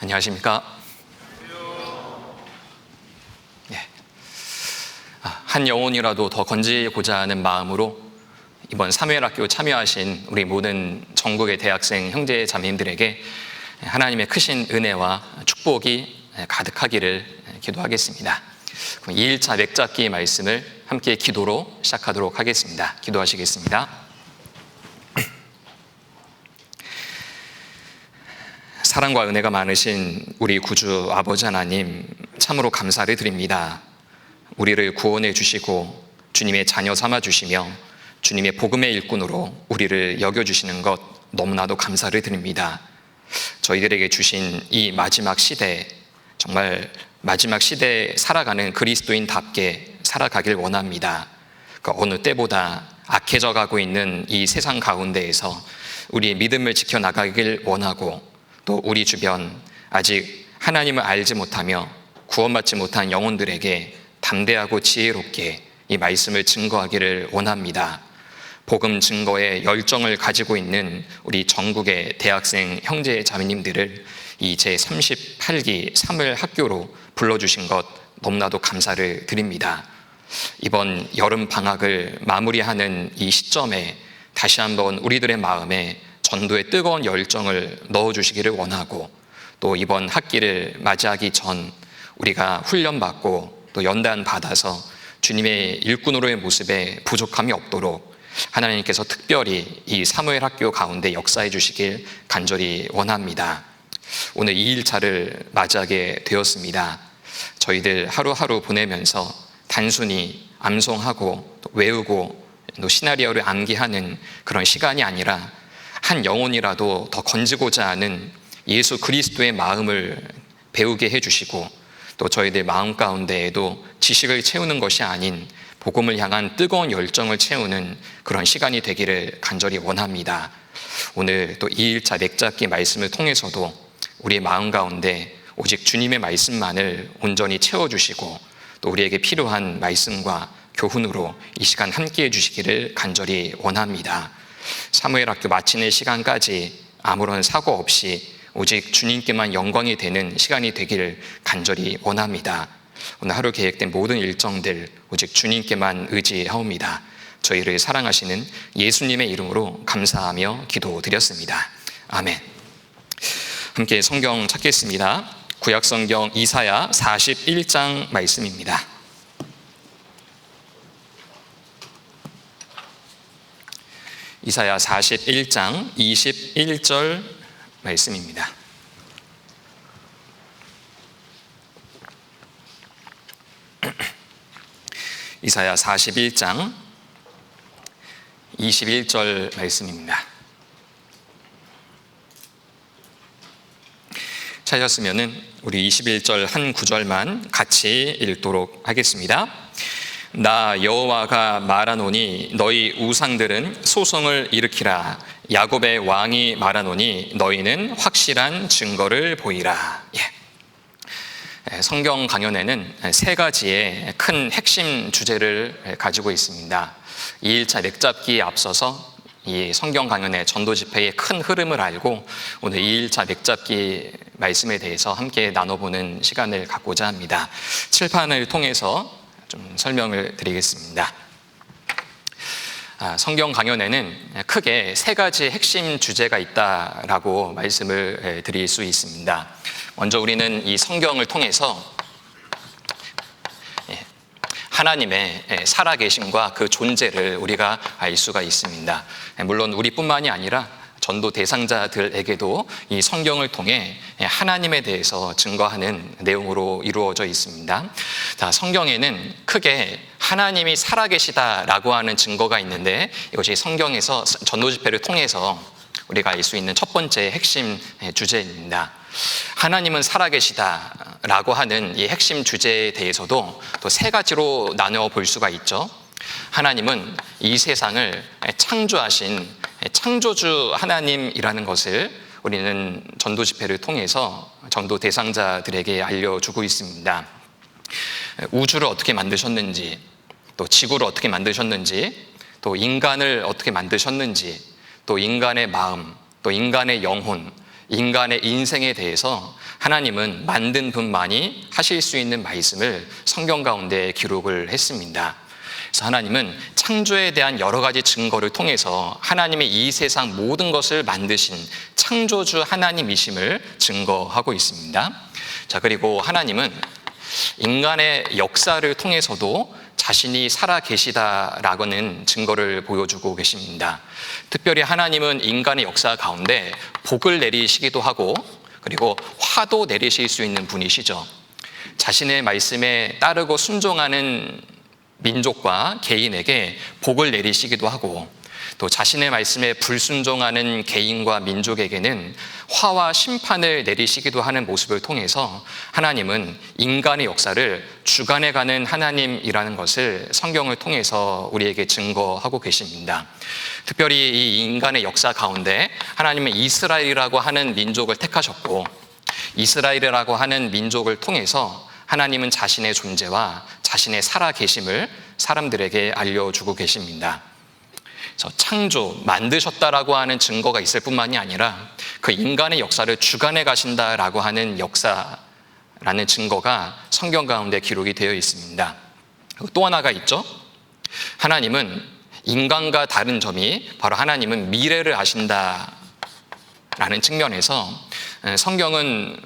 안녕하십니까? 네. 한 영혼이라도 더 건지고자 하는 마음으로 이번 사무엘학교 참여하신 우리 모든 전국의 대학생 형제 자매님들에게 하나님의 크신 은혜와 축복이 가득하기를 기도하겠습니다. 2일차 맥잡기 말씀을 함께 기도로 시작하도록 하겠습니다. 기도하시겠습니다. 사랑과 은혜가 많으신 우리 구주 아버지 하나님, 참으로 감사를 드립니다. 우리를 구원해 주시고 주님의 자녀 삼아 주시며 주님의 복음의 일꾼으로 우리를 여겨주시는 것 너무나도 감사를 드립니다. 저희들에게 주신 이 마지막 시대, 정말 마지막 시대에 살아가는 그리스도인답게 살아가길 원합니다. 어느 때보다 악해져 가고 있는 이 세상 가운데에서 우리의 믿음을 지켜나가길 원하고, 또 우리 주변 아직 하나님을 알지 못하며 구원받지 못한 영혼들에게 담대하고 지혜롭게 이 말씀을 증거하기를 원합니다. 복음 증거에 열정을 가지고 있는 우리 전국의 대학생 형제 자매님들을 이 제38기 사무엘 학교로 불러주신 것 너무나도 감사를 드립니다. 이번 여름 방학을 마무리하는 이 시점에 다시 한번 우리들의 마음에 전도의 뜨거운 열정을 넣어주시기를 원하고, 또 이번 학기를 맞이하기 전 우리가 훈련받고 또 연단 받아서 주님의 일꾼으로의 모습에 부족함이 없도록 하나님께서 특별히 이 사무엘 학교 가운데 역사해 주시길 간절히 원합니다. 오늘 2일차를 맞이하게 되었습니다. 저희들 하루하루 보내면서 단순히 암송하고 또 외우고 또 시나리오를 암기하는 그런 시간이 아니라 한 영혼이라도 더 건지고자 하는 예수 그리스도의 마음을 배우게 해주시고, 또 저희들 마음 가운데에도 지식을 채우는 것이 아닌 복음을 향한 뜨거운 열정을 채우는 그런 시간이 되기를 간절히 원합니다. 오늘 또 2일차 맥잡기 말씀을 통해서도 우리의 마음 가운데 오직 주님의 말씀만을 온전히 채워주시고, 또 우리에게 필요한 말씀과 교훈으로 이 시간 함께 해주시기를 간절히 원합니다. 사무엘 학교 마치는 시간까지 아무런 사고 없이 오직 주님께만 영광이 되는 시간이 되기를 간절히 원합니다. 오늘 하루 계획된 모든 일정들 오직 주님께만 의지하옵니다. 저희를 사랑하시는 예수님의 이름으로 감사하며 기도드렸습니다. 아멘. 함께 성경 찾겠습니다. 구약성경 이사야 41장 말씀입니다. 이사야 41장 21절 말씀입니다. 이사야 41장 21절 말씀입니다. 찾았으면 우리 21절 한 구절만 같이 읽도록 하겠습니다. 나 여호와가 말하노니 너희 우상들은 소송을 일으키라. 야곱의 왕이 말하노니 너희는 확실한 증거를 보이라. 성경 강연에는 세 가지의 큰 핵심 주제를 가지고 있습니다. 2일차 맥잡기에 앞서서 이 성경 강연의 전도 집회의 큰 흐름을 알고 오늘 2일차 맥잡기 말씀에 대해서 함께 나눠보는 시간을 갖고자 합니다. 칠판을 통해서 좀 설명을 드리겠습니다. 성경 강연에는 크게 세 가지 핵심 주제가 있다라고 말씀을 드릴 수 있습니다. 먼저 우리는 이 성경을 통해서 하나님의 살아계심과 그 존재를 우리가 알 수가 있습니다. 물론 우리뿐만이 아니라 전도 대상자들에게도 이 성경을 통해 하나님에 대해서 증거하는 내용으로 이루어져 있습니다. 자, 성경에는 크게 하나님이 살아계시다라고 하는 증거가 있는데, 이것이 성경에서 전도 집회를 통해서 우리가 알 수 있는 첫 번째 핵심 주제입니다. 하나님은 살아계시다라고 하는 이 핵심 주제에 대해서도 또 세 가지로 나누어 볼 수가 있죠. 하나님은 이 세상을 창조하신 창조주 하나님이라는 것을 우리는 전도 집회를 통해서 전도 대상자들에게 알려주고 있습니다. 우주를 어떻게 만드셨는지, 또 지구를 어떻게 만드셨는지, 또 인간을 어떻게 만드셨는지, 또 인간의 마음, 또 인간의 영혼, 인간의 인생에 대해서 하나님은 만든 분만이 하실 수 있는 말씀을 성경 가운데 기록을 했습니다. 그래서 하나님은 창조에 대한 여러 가지 증거를 통해서 하나님의 이 세상 모든 것을 만드신 창조주 하나님이심을 증거하고 있습니다. 자, 그리고 하나님은 인간의 역사를 통해서도 자신이 살아 계시다라고는 증거를 보여주고 계십니다. 특별히 하나님은 인간의 역사 가운데 복을 내리시기도 하고 그리고 화도 내리실 수 있는 분이시죠. 자신의 말씀에 따르고 순종하는 민족과 개인에게 복을 내리시기도 하고 또 자신의 말씀에 불순종하는 개인과 민족에게는 화와 심판을 내리시기도 하는 모습을 통해서 하나님은 인간의 역사를 주관해가는 하나님이라는 것을 성경을 통해서 우리에게 증거하고 계십니다. 특별히 이 인간의 역사 가운데 하나님은 이스라엘이라고 하는 민족을 택하셨고 이스라엘이라고 하는 민족을 통해서 하나님은 자신의 존재와 자신의 살아계심을 사람들에게 알려주고 계십니다. 창조, 만드셨다라고 하는 증거가 있을 뿐만이 아니라 그 인간의 역사를 주관해 가신다라고 하는 역사라는 증거가 성경 가운데 기록이 되어 있습니다. 또 하나가 있죠. 하나님은 인간과 다른 점이 바로 하나님은 미래를 아신다라는 측면에서 성경은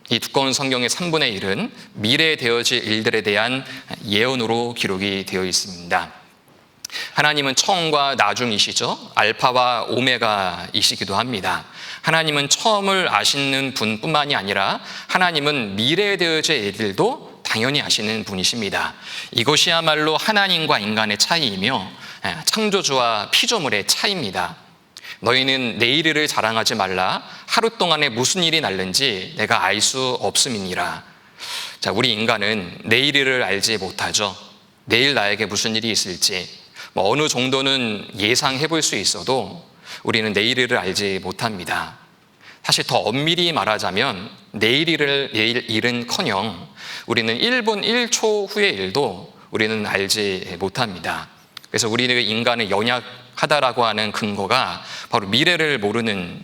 이 두꺼운 성경의 3분의 1은 미래에 되어질 일들에 대한 예언으로 기록이 되어 있습니다. 하나님은 처음과 나중이시죠. 알파와 오메가이시기도 합니다. 하나님은 처음을 아시는 분뿐만이 아니라 하나님은 미래에 되어질 일들도 당연히 아시는 분이십니다. 이것이야말로 하나님과 인간의 차이이며 창조주와 피조물의 차이입니다. 너희는 내일 일을 자랑하지 말라. 하루 동안에 무슨 일이 날는지 내가 알 수 없음이니라. 자, 우리 인간은 내일 일을 알지 못하죠. 내일 나에게 무슨 일이 있을지 어느 정도는 예상해 볼 수 있어도 우리는 내일 일을 알지 못합니다. 사실 더 엄밀히 말하자면 내일 일은커녕 우리는 1분 1초 후의 일도 우리는 알지 못합니다. 그래서 우리는 인간은 연약하다라고 하는 근거가 바로 미래를 모르는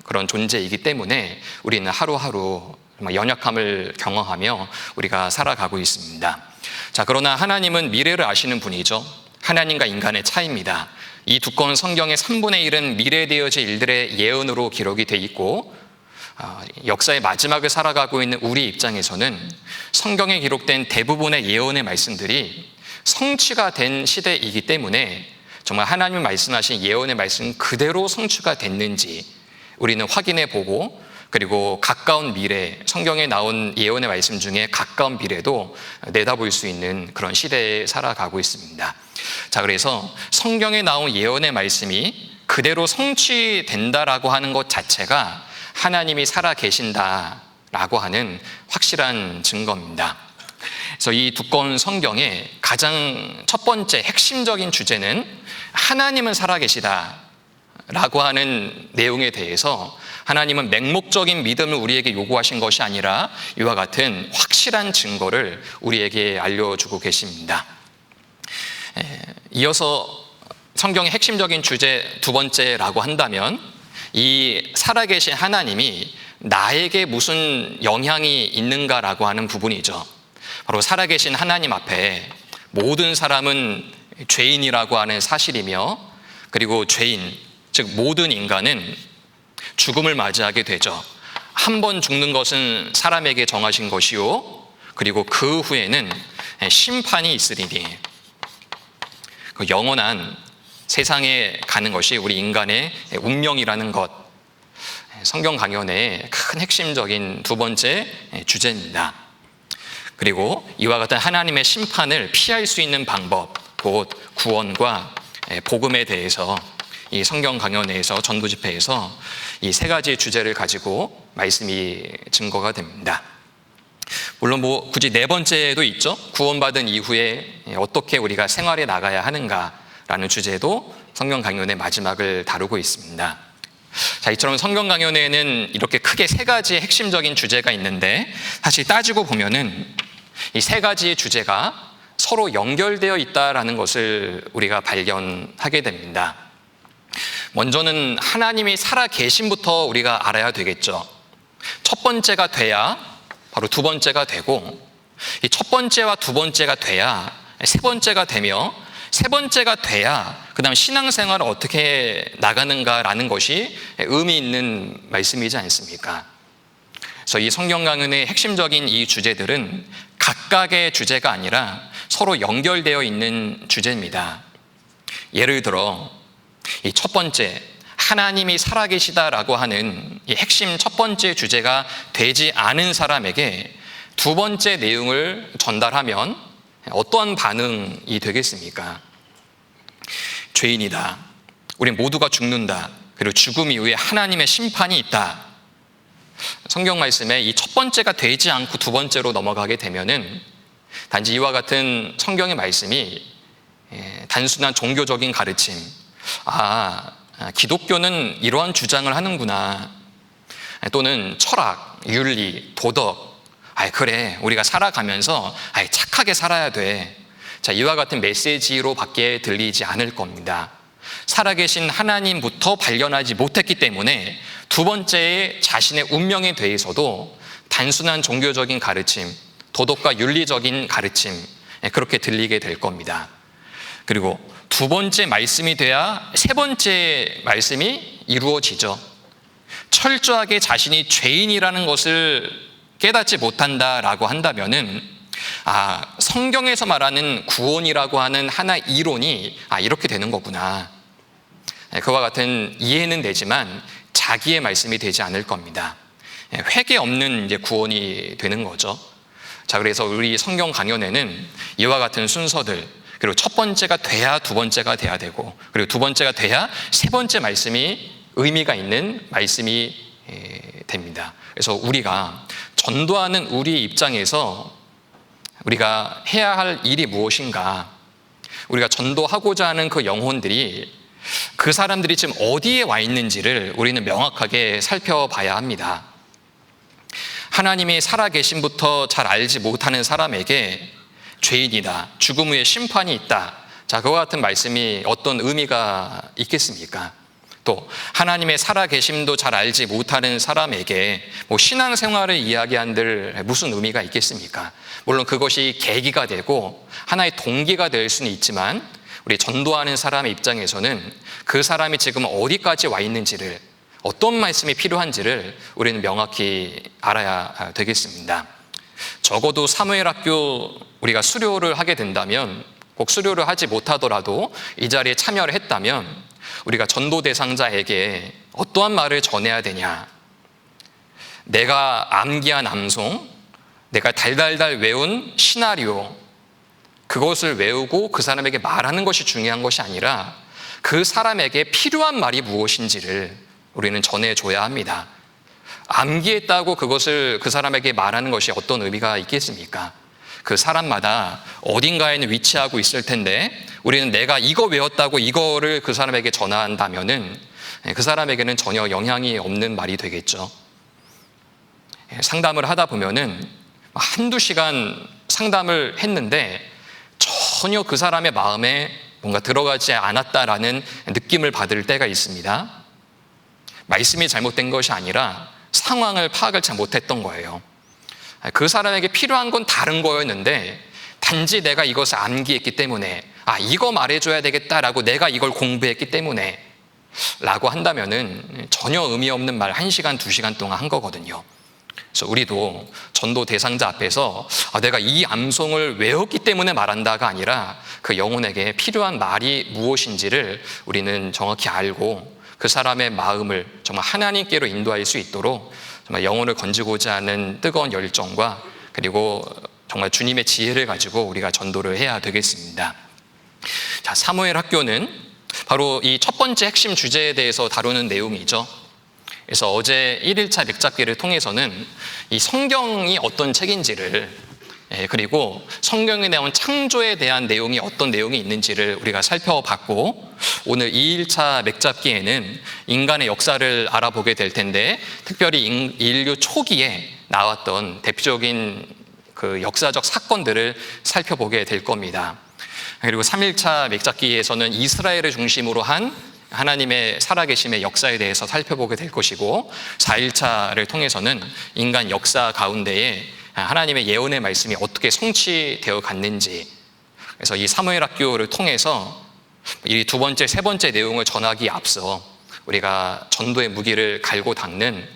그런 존재이기 때문에 우리는 하루하루 연약함을 경험하며 우리가 살아가고 있습니다. 자, 그러나 하나님은 미래를 아시는 분이죠. 하나님과 인간의 차이입니다. 이 두꺼운 성경의 3분의 1은 미래에 되어질 일들의 예언으로 기록이 돼 있고 역사의 마지막을 살아가고 있는 우리 입장에서는 성경에 기록된 대부분의 예언의 말씀들이 성취가 된 시대이기 때문에 정말 하나님이 말씀하신 예언의 말씀 그대로 성취가 됐는지 우리는 확인해 보고 그리고 가까운 미래, 성경에 나온 예언의 말씀 중에 가까운 미래도 내다볼 수 있는 그런 시대에 살아가고 있습니다. 자, 그래서 성경에 나온 예언의 말씀이 그대로 성취된다라고 하는 것 자체가 하나님이 살아 계신다라고 하는 확실한 증거입니다. 그래서 이 두꺼운 성경의 가장 첫 번째 핵심적인 주제는 하나님은 살아 계시다라고 하는 내용에 대해서 하나님은 맹목적인 믿음을 우리에게 요구하신 것이 아니라 이와 같은 확실한 증거를 우리에게 알려주고 계십니다. 이어서 성경의 핵심적인 주제 두 번째라고 한다면 이 살아계신 하나님이 나에게 무슨 영향이 있는가라고 하는 부분이죠. 바로 살아계신 하나님 앞에 모든 사람은 죄인이라고 하는 사실이며 그리고 죄인, 즉 모든 인간은 죽음을 맞이하게 되죠. 한 번 죽는 것은 사람에게 정하신 것이요 그리고 그 후에는 심판이 있으리니 그 영원한 세상에 가는 것이 우리 인간의 운명이라는 것, 성경 강연의 큰 핵심적인 두 번째 주제입니다. 그리고 이와 같은 하나님의 심판을 피할 수 있는 방법, 곧 구원과 복음에 대해서 이 성경 강연회에서 전도 집회에서 이 세 가지 주제를 가지고 말씀이 증거가 됩니다. 물론 굳이 네 번째도 있죠. 구원받은 이후에 어떻게 우리가 생활해 나가야 하는가라는 주제도 성경 강연의 마지막을 다루고 있습니다. 자, 이처럼 성경 강연회에는 이렇게 크게 세 가지의 핵심적인 주제가 있는데 사실 따지고 보면은 이 세 가지의 주제가 서로 연결되어 있다라는 것을 우리가 발견하게 됩니다. 먼저는 하나님이 살아 계심부터 우리가 알아야 되겠죠. 첫 번째가 돼야 바로 두 번째가 되고, 이 첫 번째와 두 번째가 돼야 세 번째가 되며, 세 번째가 돼야 그 다음 신앙생활을 어떻게 나가는가라는 것이 의미 있는 말씀이지 않습니까? 그래서 이 성경 강은의 핵심적인 이 주제들은 각각의 주제가 아니라 서로 연결되어 있는 주제입니다. 예를 들어 이 첫 번째, 하나님이 살아계시다라고 하는 이 핵심 첫 번째 주제가 되지 않은 사람에게 두 번째 내용을 전달하면 어떠한 반응이 되겠습니까? 죄인이다, 우리 모두가 죽는다, 그리고 죽음 이후에 하나님의 심판이 있다. 성경 말씀에 이 첫 번째가 되지 않고 두 번째로 넘어가게 되면은 단지 이와 같은 성경의 말씀이 단순한 종교적인 가르침, 기독교는 이러한 주장을 하는구나, 또는 철학, 윤리, 도덕, 그래, 우리가 살아가면서 착하게 살아야 돼. 자, 이와 같은 메시지로 밖에 들리지 않을 겁니다. 살아계신 하나님부터 발견하지 못했기 때문에 두 번째의 자신의 운명에 대해서도 단순한 종교적인 가르침, 도덕과 윤리적인 가르침, 그렇게 들리게 될 겁니다. 그리고 두 번째 말씀이 돼야 세 번째 말씀이 이루어지죠. 철저하게 자신이 죄인이라는 것을 깨닫지 못한다라고 한다면은 성경에서 말하는 구원이라고 하는 하나의 이론이 이렇게 되는 거구나, 그와 같은 이해는 되지만 자기의 말씀이 되지 않을 겁니다. 회개 없는 이제 구원이 되는 거죠. 자, 그래서 우리 성경 강연에는 이와 같은 순서들, 그리고 첫 번째가 돼야 두 번째가 돼야 되고, 그리고 두 번째가 돼야 세 번째 말씀이 의미가 있는 말씀이 됩니다. 그래서 우리가 전도하는 우리 입장에서 우리가 해야 할 일이 무엇인가, 우리가 전도하고자 하는 그 영혼들이, 그 사람들이 지금 어디에 와 있는지를 우리는 명확하게 살펴봐야 합니다. 하나님이 살아계심부터 잘 알지 못하는 사람에게 죄인이다, 죽음 후에 심판이 있다, 자, 그와 같은 말씀이 어떤 의미가 있겠습니까? 또 하나님의 살아계심도 잘 알지 못하는 사람에게 신앙생활을 이야기한들 무슨 의미가 있겠습니까? 물론 그것이 계기가 되고 하나의 동기가 될 수는 있지만, 우리 전도하는 사람의 입장에서는 그 사람이 지금 어디까지 와 있는지를, 어떤 말씀이 필요한지를 우리는 명확히 알아야 되겠습니다. 적어도 사무엘 학교 우리가 수료를 하게 된다면, 꼭 수료를 하지 못하더라도 이 자리에 참여를 했다면 우리가 전도 대상자에게 어떠한 말을 전해야 되냐, 내가 암기한 암송, 내가 달달달 외운 시나리오, 그것을 외우고 그 사람에게 말하는 것이 중요한 것이 아니라 그 사람에게 필요한 말이 무엇인지를 우리는 전해줘야 합니다. 암기했다고 그것을 그 사람에게 말하는 것이 어떤 의미가 있겠습니까? 그 사람마다 어딘가에는 위치하고 있을 텐데, 우리는 내가 이거 외웠다고 이거를 그 사람에게 전한다면은 그 사람에게는 전혀 영향이 없는 말이 되겠죠. 상담을 하다 보면은 한두 시간 상담을 했는데 전혀 그 사람의 마음에 뭔가 들어가지 않았다라는 느낌을 받을 때가 있습니다. 말씀이 잘못된 것이 아니라 상황을 파악을 잘 못했던 거예요. 그 사람에게 필요한 건 다른 거였는데 단지 내가 이것을 암기했기 때문에 이거 말해줘야 되겠다라고 내가 이걸 공부했기 때문에 라고 한다면은 전혀 의미 없는 말 1시간, 2시간 동안 한 거거든요. 그래서 우리도 전도 대상자 앞에서 내가 이 암송을 외웠기 때문에 말한다가 아니라 그 영혼에게 필요한 말이 무엇인지를 우리는 정확히 알고 그 사람의 마음을 정말 하나님께로 인도할 수 있도록 정말 영혼을 건지고자 하는 뜨거운 열정과, 그리고 정말 주님의 지혜를 가지고 우리가 전도를 해야 되겠습니다. 자, 사무엘 학교는 바로 이 첫 번째 핵심 주제에 대해서 다루는 내용이죠. 그래서 어제 1일차 맥잡기를 통해서는 이 성경이 어떤 책인지를, 그리고 성경에 나온 창조에 대한 내용이 어떤 내용이 있는지를 우리가 살펴봤고, 오늘 2일차 맥잡기에는 인간의 역사를 알아보게 될 텐데, 특별히 인류 초기에 나왔던 대표적인 그 역사적 사건들을 살펴보게 될 겁니다. 그리고 3일차 맥잡기에서는 이스라엘을 중심으로 한 하나님의 살아계심의 역사에 대해서 살펴보게 될 것이고, 4일차를 통해서는 인간 역사 가운데에 하나님의 예언의 말씀이 어떻게 성취되어 갔는지, 그래서 이 사무엘 학교를 통해서 이 두 번째, 세 번째 내용을 전하기에 앞서 우리가 전도의 무기를 갈고 닦는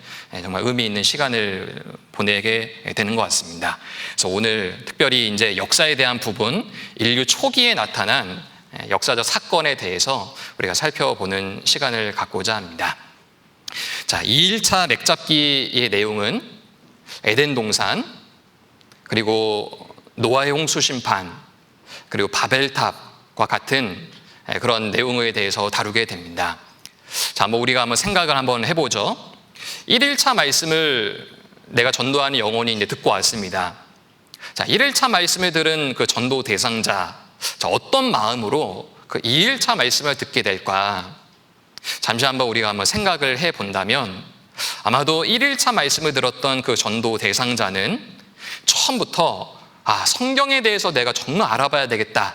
정말 의미 있는 시간을 보내게 되는 것 같습니다. 그래서 오늘 특별히 이제 역사에 대한 부분, 인류 초기에 나타난 역사적 사건에 대해서 우리가 살펴보는 시간을 갖고자 합니다. 자, 2일차 맥잡기의 내용은 에덴 동산, 그리고 노아의 홍수 심판, 그리고 바벨탑과 같은 그런 내용에 대해서 다루게 됩니다. 자, 우리가 한번 생각을 한번 해보죠. 1일차 말씀을 내가 전도하는 영혼이 이제 듣고 왔습니다. 자, 1일차 말씀을 들은 그 전도 대상자, 자, 어떤 마음으로 그 2일차 말씀을 듣게 될까? 잠시 한번 우리가 한번 생각을 해 본다면, 아마도 1일차 말씀을 들었던 그 전도 대상자는 처음부터 성경에 대해서 내가 정말 알아봐야 되겠다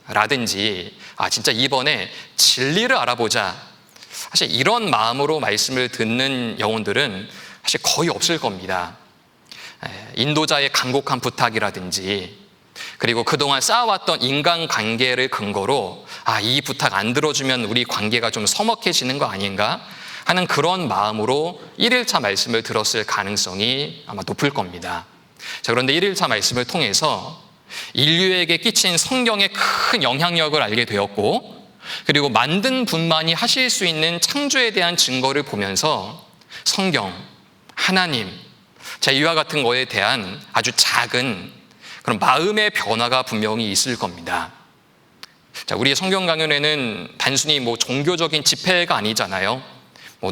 라든지, 진짜 이번에 진리를 알아보자, 사실 이런 마음으로 말씀을 듣는 영혼들은 사실 거의 없을 겁니다. 인도자의 간곡한 부탁이라든지, 그리고 그동안 쌓아왔던 인간관계를 근거로 이 부탁 안 들어주면 우리 관계가 좀 서먹해지는 거 아닌가 하는 그런 마음으로 1일차 말씀을 들었을 가능성이 아마 높을 겁니다. 자, 그런데 1일차 말씀을 통해서 인류에게 끼친 성경의 큰 영향력을 알게 되었고, 그리고 만든 분만이 하실 수 있는 창조에 대한 증거를 보면서 성경, 하나님, 자, 이와 같은 거에 대한 아주 작은 그런 마음의 변화가 분명히 있을 겁니다. 자, 우리의 성경 강연에는 단순히 종교적인 집회가 아니잖아요.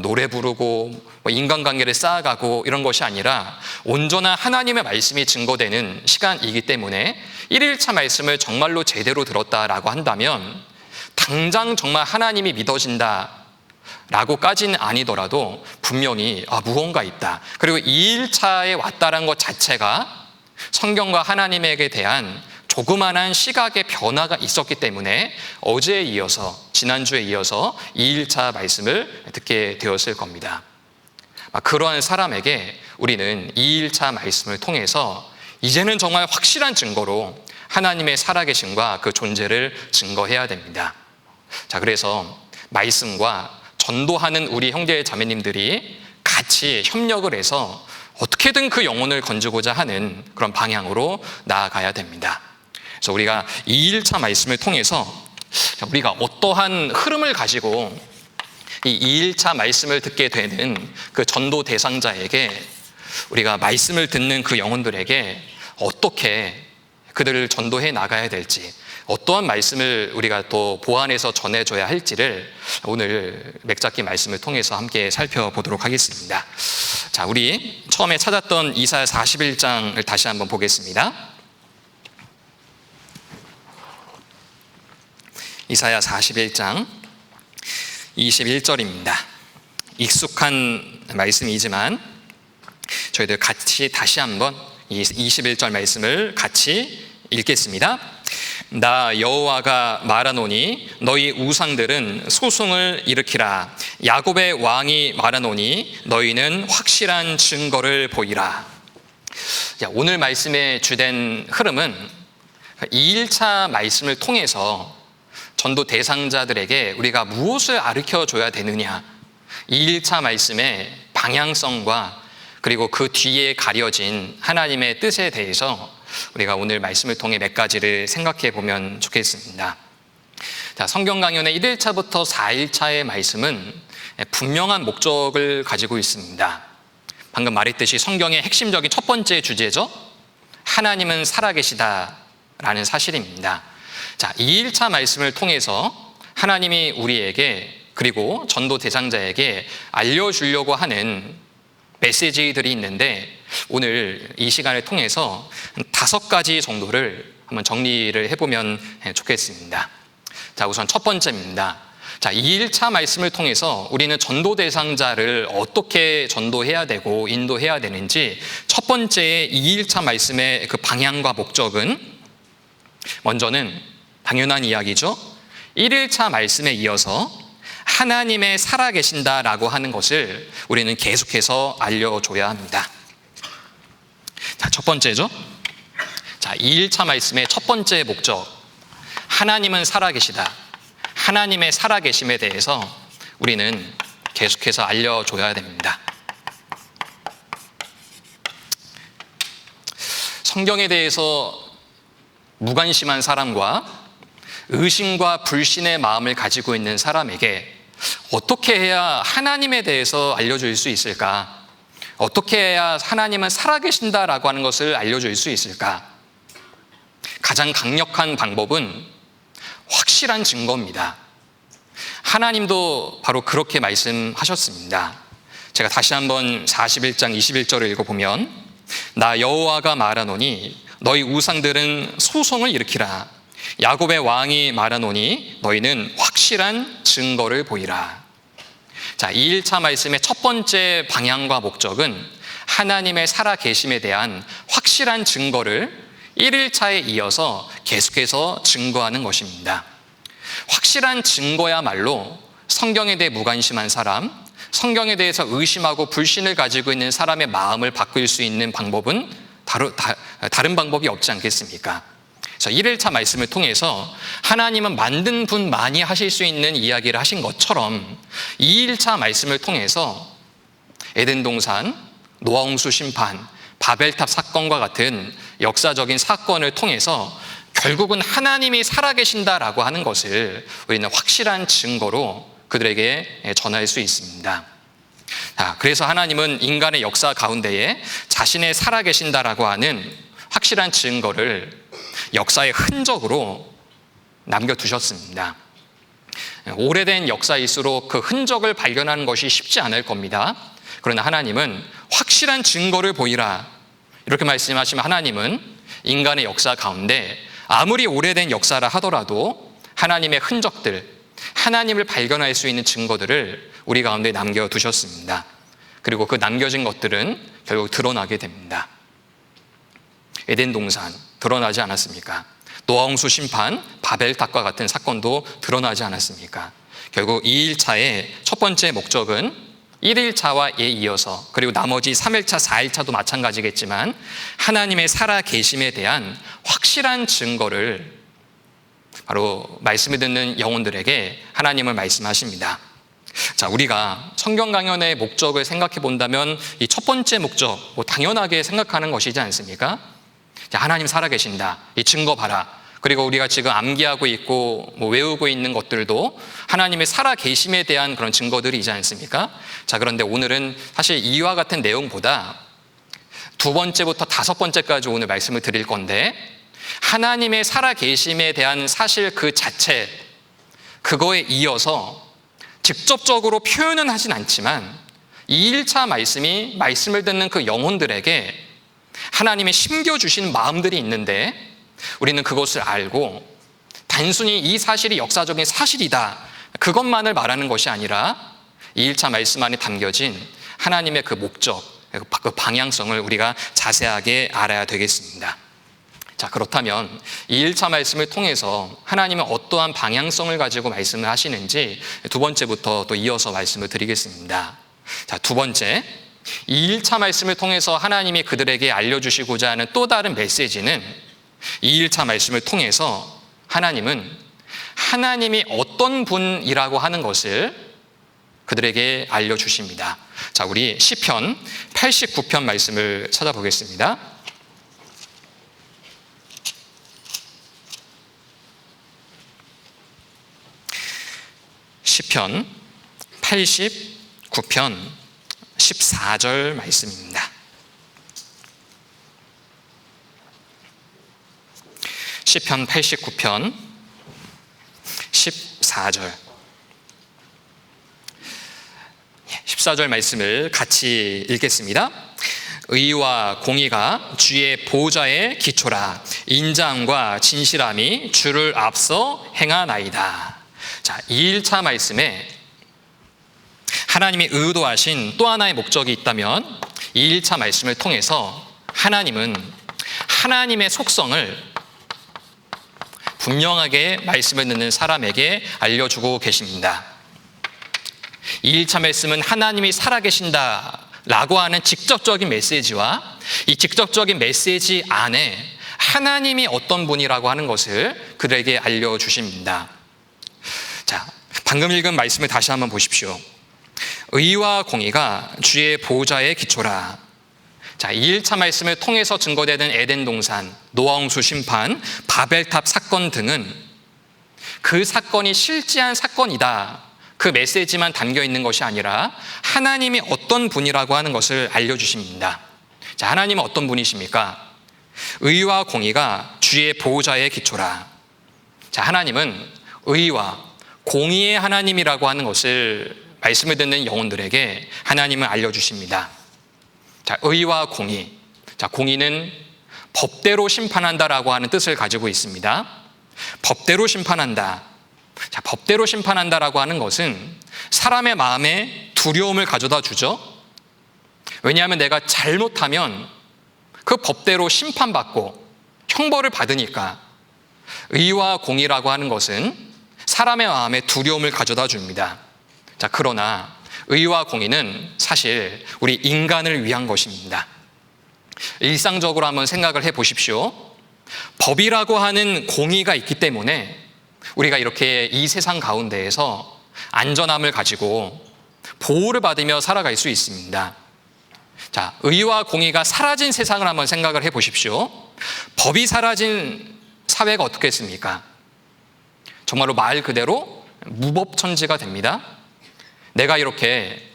노래 부르고 인간관계를 쌓아가고 이런 것이 아니라 온전한 하나님의 말씀이 증거되는 시간이기 때문에 1일차 말씀을 정말로 제대로 들었다라고 한다면 당장 정말 하나님이 믿어진다 라고까지는 아니더라도 분명히 무언가 있다. 그리고 2일차에 왔다는 것 자체가 성경과 하나님에게 대한 조그만한 시각의 변화가 있었기 때문에 어제에 이어서, 지난주에 이어서 2일차 말씀을 듣게 되었을 겁니다. 그러한 사람에게 우리는 2일차 말씀을 통해서 이제는 정말 확실한 증거로 하나님의 살아계심과 그 존재를 증거해야 됩니다. 자, 그래서 말씀과 전도하는 우리 형제 자매님들이 같이 협력을 해서 어떻게든 그 영혼을 건지고자 하는 그런 방향으로 나아가야 됩니다. 그래서 우리가 2일차 말씀을 통해서 우리가 어떠한 흐름을 가지고 이 2일차 말씀을 듣게 되는 그 전도 대상자에게, 우리가 말씀을 듣는 그 영혼들에게 어떻게 그들을 전도해 나가야 될지, 어떠한 말씀을 우리가 또 보완해서 전해줘야 할지를 오늘 맥잡기 말씀을 통해서 함께 살펴보도록 하겠습니다. 자, 우리 처음에 찾았던 이사야 41장을 다시 한번 보겠습니다. 이사야 41장 21절입니다. 익숙한 말씀이지만 저희들 같이 다시 한번 이 21절 말씀을 같이 읽겠습니다. 나 여호와가 말하노니 너희 우상들은 소송을 일으키라. 야곱의 왕이 말하노니 너희는 확실한 증거를 보이라. 오늘 말씀의 주된 흐름은 2일차 말씀을 통해서 전도 대상자들에게 우리가 무엇을 가르쳐줘야 되느냐, 2일차 말씀의 방향성과 그리고 그 뒤에 가려진 하나님의 뜻에 대해서 우리가 오늘 말씀을 통해 몇 가지를 생각해 보면 좋겠습니다. 자, 성경 강연의 1일차부터 4일차의 말씀은 분명한 목적을 가지고 있습니다. 방금 말했듯이 성경의 핵심적인 첫 번째 주제죠. 하나님은 살아계시다라는 사실입니다. 자, 2일차 말씀을 통해서 하나님이 우리에게, 그리고 전도 대상자에게 알려주려고 하는 메시지들이 있는데, 오늘 이 시간을 통해서 5가지 정도를 한번 정리를 해보면 좋겠습니다. 자, 우선 첫 번째입니다. 자, 2일차 말씀을 통해서 우리는 전도 대상자를 어떻게 전도해야 되고 인도해야 되는지, 첫 번째 2일차 말씀의 그 방향과 목적은, 먼저는 당연한 이야기죠. 1일차 말씀에 이어서 하나님의 살아계신다라고 하는 것을 우리는 계속해서 알려줘야 합니다. 자, 첫 번째죠. 자, 2일차 말씀의 첫 번째 목적, 하나님은 살아계시다. 하나님의 살아계심에 대해서 우리는 계속해서 알려줘야 됩니다. 성경에 대해서 무관심한 사람과 의심과 불신의 마음을 가지고 있는 사람에게 어떻게 해야 하나님에 대해서 알려줄 수 있을까? 어떻게 해야 하나님은 살아계신다라고 하는 것을 알려줄 수 있을까? 가장 강력한 방법은 확실한 증거입니다. 하나님도 바로 그렇게 말씀하셨습니다. 제가 다시 한번 41장 21절을 읽어보면, 나 여호와가 말하노니 너희 우상들은 소송을 일으키라. 야곱의 왕이 말하노니 너희는 확실한 증거를 보이라. 자, 2일차 말씀의 첫 번째 방향과 목적은 하나님의 살아계심에 대한 확실한 증거를 1일차에 이어서 계속해서 증거하는 것입니다. 확실한 증거야말로 성경에 대해 무관심한 사람, 성경에 대해서 의심하고 불신을 가지고 있는 사람의 마음을 바꿀 수 있는 방법은 다른 방법이 없지 않겠습니까? 1일차 말씀을 통해서 하나님은 만든 분만이 하실 수 있는 이야기를 하신 것처럼 2일차 말씀을 통해서 에덴 동산, 노아 홍수 심판, 바벨탑 사건과 같은 역사적인 사건을 통해서 결국은 하나님이 살아계신다라고 하는 것을 우리는 확실한 증거로 그들에게 전할 수 있습니다. 그래서 하나님은 인간의 역사 가운데에 자신의 살아계신다라고 하는 확실한 증거를 역사의 흔적으로 남겨두셨습니다. 오래된 역사일수록 그 흔적을 발견하는 것이 쉽지 않을 겁니다. 그러나 하나님은 확실한 증거를 보이라 이렇게 말씀하시면, 하나님은 인간의 역사 가운데 아무리 오래된 역사라 하더라도 하나님의 흔적들, 하나님을 발견할 수 있는 증거들을 우리 가운데 남겨두셨습니다. 그리고 그 남겨진 것들은 결국 드러나게 됩니다. 에덴 동산 드러나지 않았습니까? 노아 홍수 심판, 바벨탑과 같은 사건도 드러나지 않았습니까? 결국 2일차의 첫 번째 목적은 1일차와 이어서, 그리고 나머지 3일차, 4일차도 마찬가지겠지만 하나님의 살아계심에 대한 확실한 증거를 바로 말씀을 듣는 영혼들에게 하나님은 말씀하십니다. 자, 우리가 성경 강연의 목적을 생각해 본다면 이 첫 번째 목적, 당연하게 생각하는 것이지 않습니까? 자, 하나님 살아계신다, 이 증거 봐라. 그리고 우리가 지금 암기하고 있고 외우고 있는 것들도 하나님의 살아계심에 대한 그런 증거들이지 않습니까? 자, 그런데 오늘은 사실 이와 같은 내용보다 두 번째부터 다섯 번째까지 오늘 말씀을 드릴 건데, 하나님의 살아계심에 대한 사실 그 자체, 그거에 이어서 직접적으로 표현은 하진 않지만 2일차 말씀이 말씀을 듣는 그 영혼들에게 하나님의 심겨주신 마음들이 있는데, 우리는 그것을 알고 단순히 이 사실이 역사적인 사실이다, 그것만을 말하는 것이 아니라 2일차 말씀 안에 담겨진 하나님의 그 목적, 그 방향성을 우리가 자세하게 알아야 되겠습니다. 자, 그렇다면 2일차 말씀을 통해서 하나님은 어떠한 방향성을 가지고 말씀을 하시는지 두 번째부터 또 이어서 말씀을 드리겠습니다. 자, 두 번째, 2일차 말씀을 통해서 하나님이 그들에게 알려주시고자 하는 또 다른 메시지는 2일차 말씀을 통해서 하나님은 하나님이 어떤 분이라고 하는 것을 그들에게 알려주십니다. 자, 우리 시편 89편 말씀을 찾아보겠습니다. 시편 89편 14절 말씀입니다. 시편 89편 14절 14절 말씀을 같이 읽겠습니다. 의와 공의가 주의 보좌의 기초라. 인자함과 진실함이 주를 앞서 행하나이다. 자, 2일차 말씀에 하나님이 의도하신 또 하나의 목적이 있다면 2일차 말씀을 통해서 하나님은 하나님의 속성을 분명하게 말씀을 듣는 사람에게 알려주고 계십니다. 이 1차 말씀은 하나님이 살아계신다라고 하는 직접적인 메시지와 이 직접적인 메시지 안에 하나님이 어떤 분이라고 하는 것을 그들에게 알려주십니다. 자, 방금 읽은 말씀을 다시 한번 보십시오. 의와 공의가 주의 보호자의 기초라. 자, 이 1차 말씀을 통해서 증거되는 에덴 동산, 노아 홍수 심판, 바벨탑 사건 등은 그 사건이 실제한 사건이다, 그 메시지만 담겨 있는 것이 아니라 하나님이 어떤 분이라고 하는 것을 알려주십니다. 자, 하나님은 어떤 분이십니까? 의와 공의가 주의 보호자의 기초라. 자, 하나님은 의와 공의의 하나님이라고 하는 것을 말씀을 듣는 영혼들에게 하나님은 알려주십니다. 자, 의와 공의. 자, 공의는 법대로 심판한다라고 하는 뜻을 가지고 있습니다. 법대로 심판한다. 자, 법대로 심판한다라고 하는 것은 사람의 마음에 두려움을 가져다 주죠. 왜냐하면 내가 잘못하면 그 법대로 심판받고 형벌을 받으니까. 의와 공의라고 하는 것은 사람의 마음에 두려움을 가져다 줍니다. 자, 그러나 의와 공의는 사실 우리 인간을 위한 것입니다. 일상적으로 한번 생각을 해 보십시오. 법이라고 하는 공의가 있기 때문에 우리가 이렇게 이 세상 가운데에서 안전함을 가지고 보호를 받으며 살아갈 수 있습니다. 자, 의와 공의가 사라진 세상을 한번 생각을 해 보십시오. 법이 사라진 사회가 어떻겠습니까? 정말로 말 그대로 무법천지가 됩니다. 내가 이렇게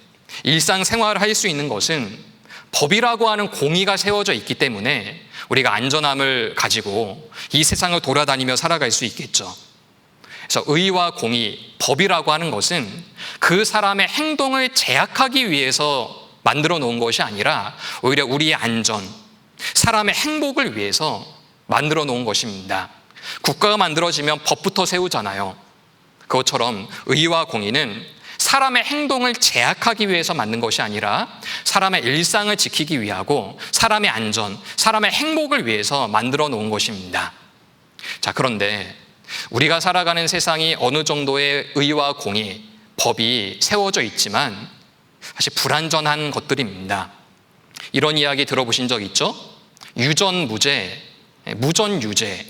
일상생활을 할 수 있는 것은 법이라고 하는 공의가 세워져 있기 때문에 우리가 안전함을 가지고 이 세상을 돌아다니며 살아갈 수 있겠죠. 그래서 의와 공의, 법이라고 하는 것은 그 사람의 행동을 제약하기 위해서 만들어 놓은 것이 아니라 오히려 우리의 안전, 사람의 행복을 위해서 만들어 놓은 것입니다. 국가가 만들어지면 법부터 세우잖아요. 그것처럼 의와 공의는 사람의 행동을 제약하기 위해서 만든 것이 아니라 사람의 일상을 지키기 위하고 사람의 안전, 사람의 행복을 위해서 만들어 놓은 것입니다. 자, 그런데 우리가 살아가는 세상이 어느 정도의 의와 공의, 법이 세워져 있지만 사실 불완전한 것들입니다. 이런 이야기 들어보신 적 있죠? 유전무죄, 무전유죄.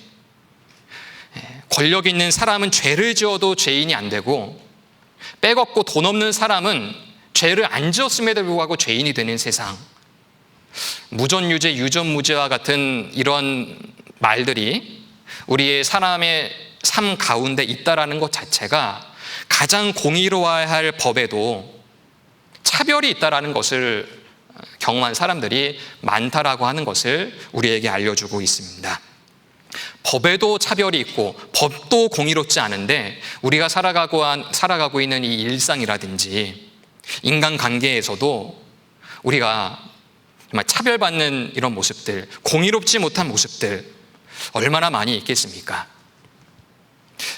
권력 있는 사람은 죄를 지어도 죄인이 안 되고 빼먹고 돈 없는 사람은 죄를 안 지었음에도 불구하고 죄인이 되는 세상. 무전유죄, 유전무죄와 같은 이런 말들이 우리의 사람의 삶 가운데 있다라는 것 자체가 가장 공의로워야 할 법에도 차별이 있다라는 것을 경험한 사람들이 많다라고 하는 것을 우리에게 알려주고 있습니다. 법에도 차별이 있고 법도 공의롭지 않은데 우리가 살아가고 있는 이 일상이라든지 인간관계에서도 우리가 정말 차별받는 이런 모습들, 공의롭지 못한 모습들 얼마나 많이 있겠습니까?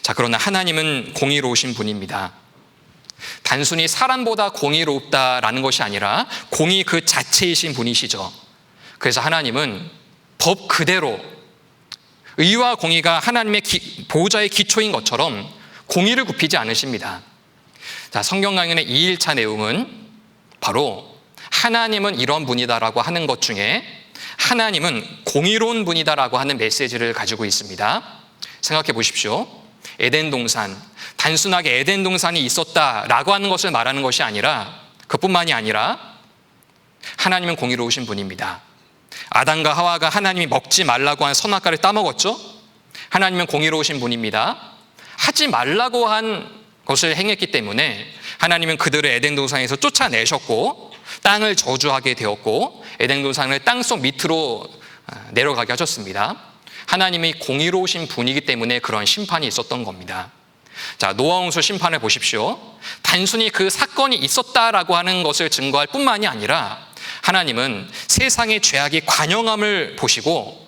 자, 그러나 하나님은 공의로우신 분입니다. 단순히 사람보다 공의롭다라는 것이 아니라 공의 그 자체이신 분이시죠. 그래서 하나님은 법 그대로 의와 공의가 하나님의 보호자의 기초인 것처럼 공의를 굽히지 않으십니다. 자, 성경 강연의 2일차 내용은 바로 하나님은 이런 분이다라고 하는 것 중에 하나님은 공의로운 분이다라고 하는 메시지를 가지고 있습니다. 생각해 보십시오. 에덴 동산, 단순하게 에덴 동산이 있었다라고 하는 것을 말하는 것이 아니라 그뿐만이 아니라 하나님은 공의로우신 분입니다. 아담과 하와가 하나님이 먹지 말라고 한 선악과를 따먹었죠? 하나님은 공의로우신 분입니다. 하지 말라고 한 것을 행했기 때문에 하나님은 그들을 에덴 동산에서 쫓아내셨고 땅을 저주하게 되었고 에덴 동산을 땅속 밑으로 내려가게 하셨습니다. 하나님이 공의로우신 분이기 때문에 그런 심판이 있었던 겁니다. 자, 노아 홍수 심판을 보십시오. 단순히 그 사건이 있었다라고 하는 것을 증거할 뿐만이 아니라 하나님은 세상의 죄악이 관영함을 보시고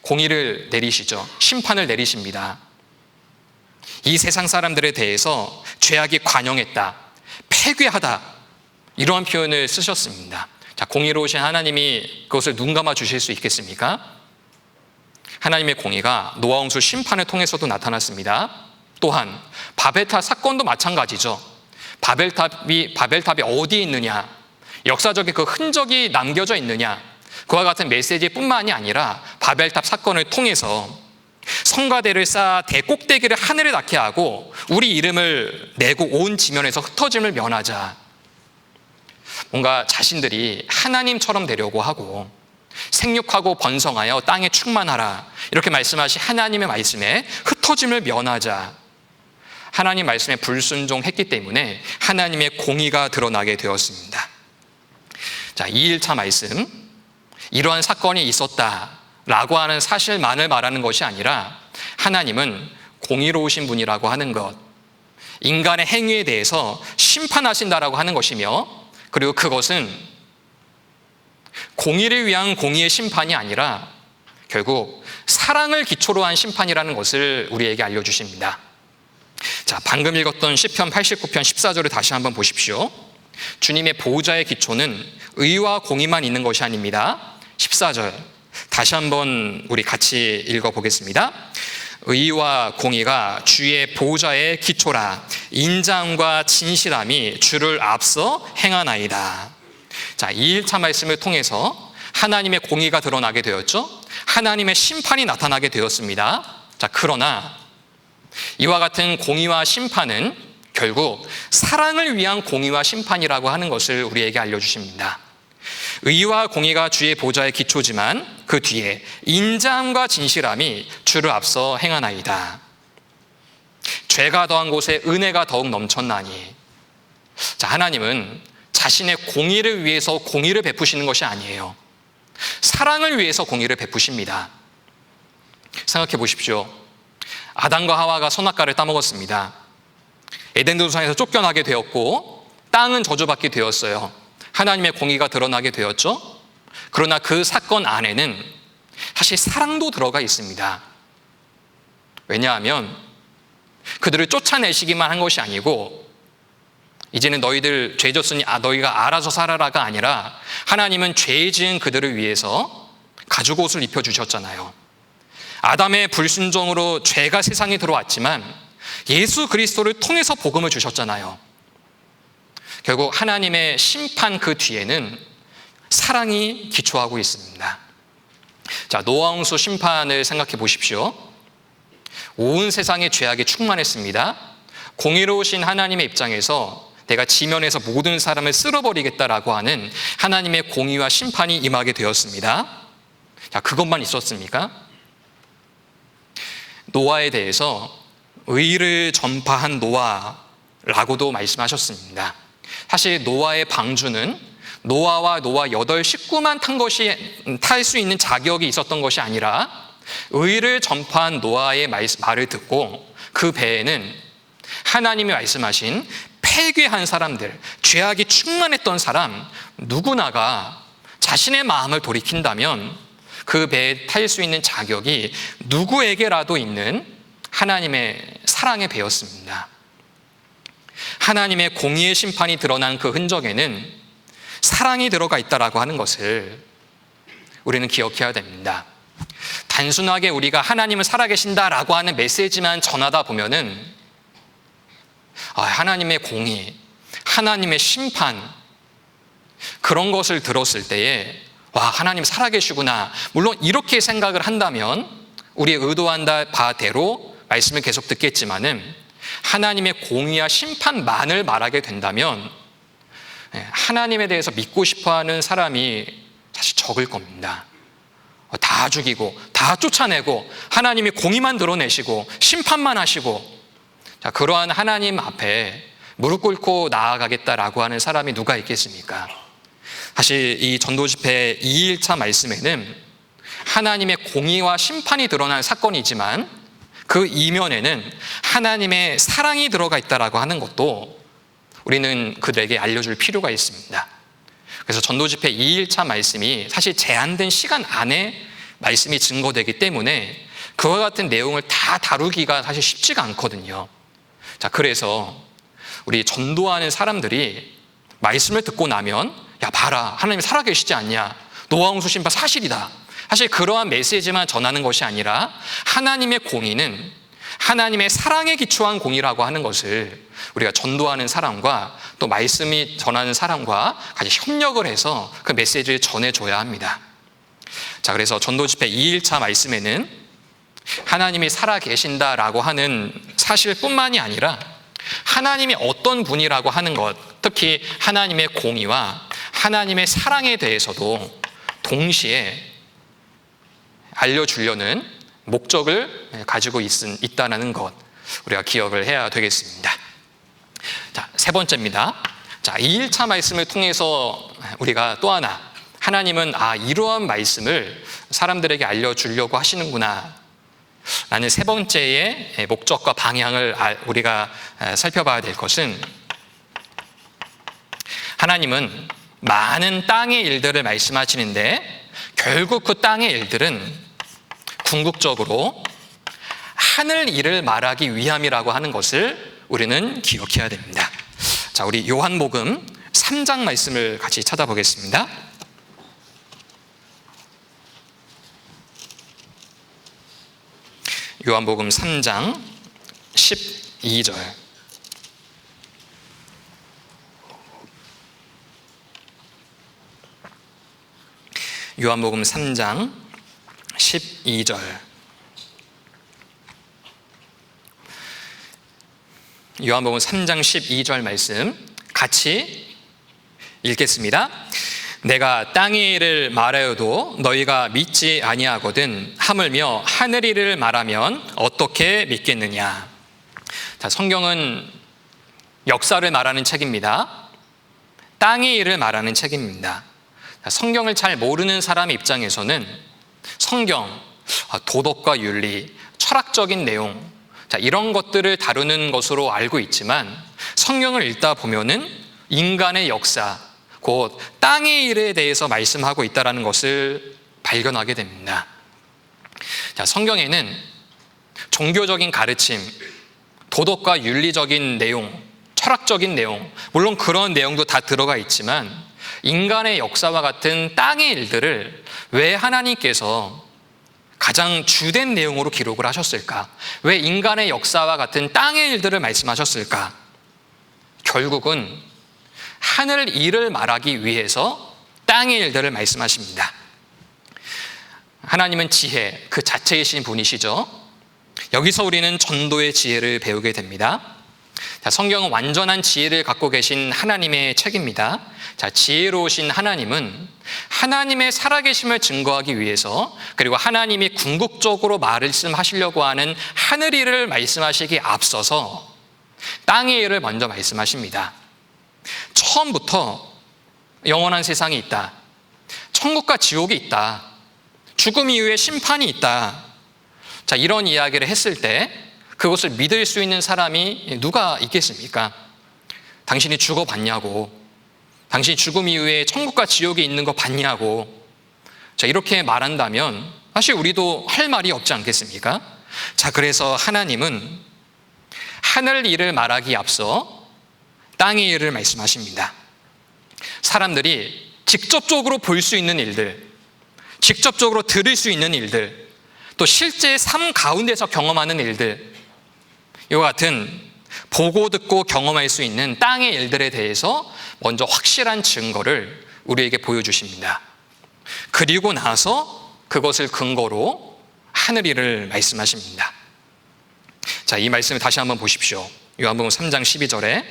공의를 내리시죠. 심판을 내리십니다. 이 세상 사람들에 대해서 죄악이 관영했다, 폐괴하다, 이러한 표현을 쓰셨습니다. 자, 공의로우신 하나님이 그것을 눈 감아 주실 수 있겠습니까? 하나님의 공의가 노아 홍수 심판을 통해서도 나타났습니다. 또한 바벨탑 사건도 마찬가지죠. 바벨탑이 어디에 있느냐, 역사적인 그 흔적이 남겨져 있느냐, 그와 같은 메시지뿐만이 아니라 바벨탑 사건을 통해서 성가대를 쌓아 대꼭대기를 하늘에 닿게 하고 우리 이름을 내고 온 지면에서 흩어짐을 면하자. 뭔가 자신들이 하나님처럼 되려고 하고 생육하고 번성하여 땅에 충만하라, 이렇게 말씀하신 하나님의 말씀에 흩어짐을 면하자. 하나님 말씀에 불순종했기 때문에 하나님의 공의가 드러나게 되었습니다. 자, 2일차 말씀, 이러한 사건이 있었다라고 하는 사실만을 말하는 것이 아니라 하나님은 공의로우신 분이라고 하는 것, 인간의 행위에 대해서 심판하신다라고 하는 것이며, 그리고 그것은 공의를 위한 공의의 심판이 아니라 결국 사랑을 기초로 한 심판이라는 것을 우리에게 알려주십니다. 자, 방금 읽었던 시편 89편 14절을 다시 한번 보십시오. 주님의 보호자의 기초는 의와 공의만 있는 것이 아닙니다. 14절 다시 한번 우리 같이 읽어보겠습니다. 의와 공의가 주의 보호자의 기초라, 인자함과 진실함이 주를 앞서 행하나이다. 자, 2일차 말씀을 통해서 하나님의 공의가 드러나게 되었죠. 하나님의 심판이 나타나게 되었습니다. 자, 그러나 이와 같은 공의와 심판은 결국 사랑을 위한 공의와 심판이라고 하는 것을 우리에게 알려주십니다. 의와 공의가 주의 보좌의 기초지만 그 뒤에 인자함과 진실함이 주를 앞서 행하나이다. 죄가 더한 곳에 은혜가 더욱 넘쳤나니. 자, 하나님은 자신의 공의를 위해서 공의를 베푸시는 것이 아니에요. 사랑을 위해서 공의를 베푸십니다. 생각해 보십시오. 아담과 하와가 선악과를 따먹었습니다. 에덴 동산에서 쫓겨나게 되었고 땅은 저주받게 되었어요. 하나님의 공의가 드러나게 되었죠. 그러나 그 사건 안에는 사실 사랑도 들어가 있습니다. 왜냐하면 그들을 쫓아내시기만 한 것이 아니고 이제는 너희들 죄 졌으니 너희가 알아서 살아라가 아니라 하나님은 죄 지은 그들을 위해서 가죽옷을 입혀주셨잖아요. 아담의 불순종으로 죄가 세상에 들어왔지만 예수 그리스도를 통해서 복음을 주셨잖아요. 결국 하나님의 심판 그 뒤에는 사랑이 기초하고 있습니다. 자, 노아 홍수 심판을 생각해 보십시오. 온 세상에 죄악이 충만했습니다. 공의로우신 하나님의 입장에서 내가 지면에서 모든 사람을 쓸어버리겠다라고 하는 하나님의 공의와 심판이 임하게 되었습니다. 자, 그것만 있었습니까? 노아에 대해서 의를 전파한 노아라고도 말씀하셨습니다. 사실 노아의 방주는 노아와 노아 8 식구만 탈 수 있는 자격이 있었던 것이 아니라 의를 전파한 노아의 말을 듣고 그 배에는 하나님이 말씀하신 폐괴한 사람들, 죄악이 충만했던 사람 누구나가 자신의 마음을 돌이킨다면 그 배에 탈 수 있는 자격이 누구에게라도 있는 하나님의 사랑의 배였습니다. 하나님의 공의의 심판이 드러난 그 흔적에는 사랑이 들어가 있다라고 하는 것을 우리는 기억해야 됩니다. 단순하게 우리가 하나님은 살아계신다라고 하는 메시지만 전하다 보면은 하나님의 공의, 하나님의 심판, 그런 것을 들었을 때에 하나님 살아계시구나, 물론 이렇게 생각을 한다면 우리의 의도한 바대로 말씀을 계속 듣겠지만은 하나님의 공의와 심판만을 말하게 된다면 하나님에 대해서 믿고 싶어하는 사람이 사실 적을 겁니다. 다 죽이고 다 쫓아내고 하나님이 공의만 드러내시고 심판만 하시고, 자, 그러한 하나님 앞에 무릎 꿇고 나아가겠다라고 하는 사람이 누가 있겠습니까? 사실 이 전도집회 2일차 말씀에는 하나님의 공의와 심판이 드러난 사건이지만 그 이면에는 하나님의 사랑이 들어가 있다라고 하는 것도 우리는 그들에게 알려줄 필요가 있습니다. 그래서 전도집회 2일차 말씀이 사실 제한된 시간 안에 말씀이 증거되기 때문에 그와 같은 내용을 다 다루기가 사실 쉽지가 않거든요. 자, 그래서 우리 전도하는 사람들이 말씀을 듣고 나면 야 봐라, 하나님이 살아계시지 않냐, 노아 홍수 심판 사실이다, 사실 그러한 메시지만 전하는 것이 아니라 하나님의 공의는 하나님의 사랑에 기초한 공의라고 하는 것을 우리가 전도하는 사람과 또 말씀이 전하는 사람과 같이 협력을 해서 그 메시지를 전해줘야 합니다. 자, 그래서 전도 집회 2일차 말씀에는 하나님이 살아 계신다라고 하는 사실뿐만이 아니라 하나님이 어떤 분이라고 하는 것, 특히 하나님의 공의와 하나님의 사랑에 대해서도 동시에 알려주려는 목적을 가지고 있다는 것, 우리가 기억을 해야 되겠습니다. 자, 세 번째입니다. 자, 2일차 말씀을 통해서 우리가 또 하나, 하나님은 이러한 말씀을 사람들에게 알려주려고 하시는구나 라는 세 번째의 목적과 방향을 우리가 살펴봐야 될 것은, 하나님은 많은 땅의 일들을 말씀하시는데 결국 그 땅의 일들은 궁극적으로 하늘 일을 말하기 위함이라고 하는 것을 우리는 기억해야 됩니다. 자, 우리 요한복음 3장 말씀을 같이 찾아보겠습니다. 요한복음 3장 12절. 요한복음 3장 12절. 요한복음 3장 12절 말씀 같이 읽겠습니다. 내가 땅의 일을 말하여도 너희가 믿지 아니하거든 하물며 하늘의 일을 말하면 어떻게 믿겠느냐. 자, 성경은 역사를 말하는 책입니다. 땅의 일을 말하는 책입니다. 성경을 잘 모르는 사람 입장에서는 성경, 도덕과 윤리, 철학적인 내용, 자, 이런 것들을 다루는 것으로 알고 있지만 성경을 읽다 보면은 인간의 역사, 곧 땅의 일에 대해서 말씀하고 있다는 것을 발견하게 됩니다. 자, 성경에는 종교적인 가르침, 도덕과 윤리적인 내용, 철학적인 내용, 물론 그런 내용도 다 들어가 있지만 인간의 역사와 같은 땅의 일들을 왜 하나님께서 가장 주된 내용으로 기록을 하셨을까? 왜 인간의 역사와 같은 땅의 일들을 말씀하셨을까? 결국은 하늘 일을 말하기 위해서 땅의 일들을 말씀하십니다. 하나님은 지혜, 그 자체이신 분이시죠. 여기서 우리는 전도의 지혜를 배우게 됩니다. 자, 성경은 완전한 지혜를 갖고 계신 하나님의 책입니다. 자, 지혜로우신 하나님은 하나님의 살아계심을 증거하기 위해서, 그리고 하나님이 궁극적으로 말씀하시려고 하는 하늘 일을 말씀하시기에 앞서서 땅의 일을 먼저 말씀하십니다. 처음부터 영원한 세상이 있다, 천국과 지옥이 있다, 죽음 이후에 심판이 있다, 자, 이런 이야기를 했을 때 그것을 믿을 수 있는 사람이 누가 있겠습니까? 당신이 죽어봤냐고, 당신이 죽음 이후에 천국과 지옥이 있는 거 봤냐고, 자, 이렇게 말한다면 사실 우리도 할 말이 없지 않겠습니까? 자, 그래서 하나님은 하늘 일을 말하기에 앞서 땅의 일을 말씀하십니다. 사람들이 직접적으로 볼 수 있는 일들, 직접적으로 들을 수 있는 일들, 또 실제 삶 가운데서 경험하는 일들, 이와 같은 보고 듣고 경험할 수 있는 땅의 일들에 대해서 먼저 확실한 증거를 우리에게 보여주십니다. 그리고 나서 그것을 근거로 하늘 일을 말씀하십니다. 자, 이 말씀을 다시 한번 보십시오. 요한복음 3장 12절에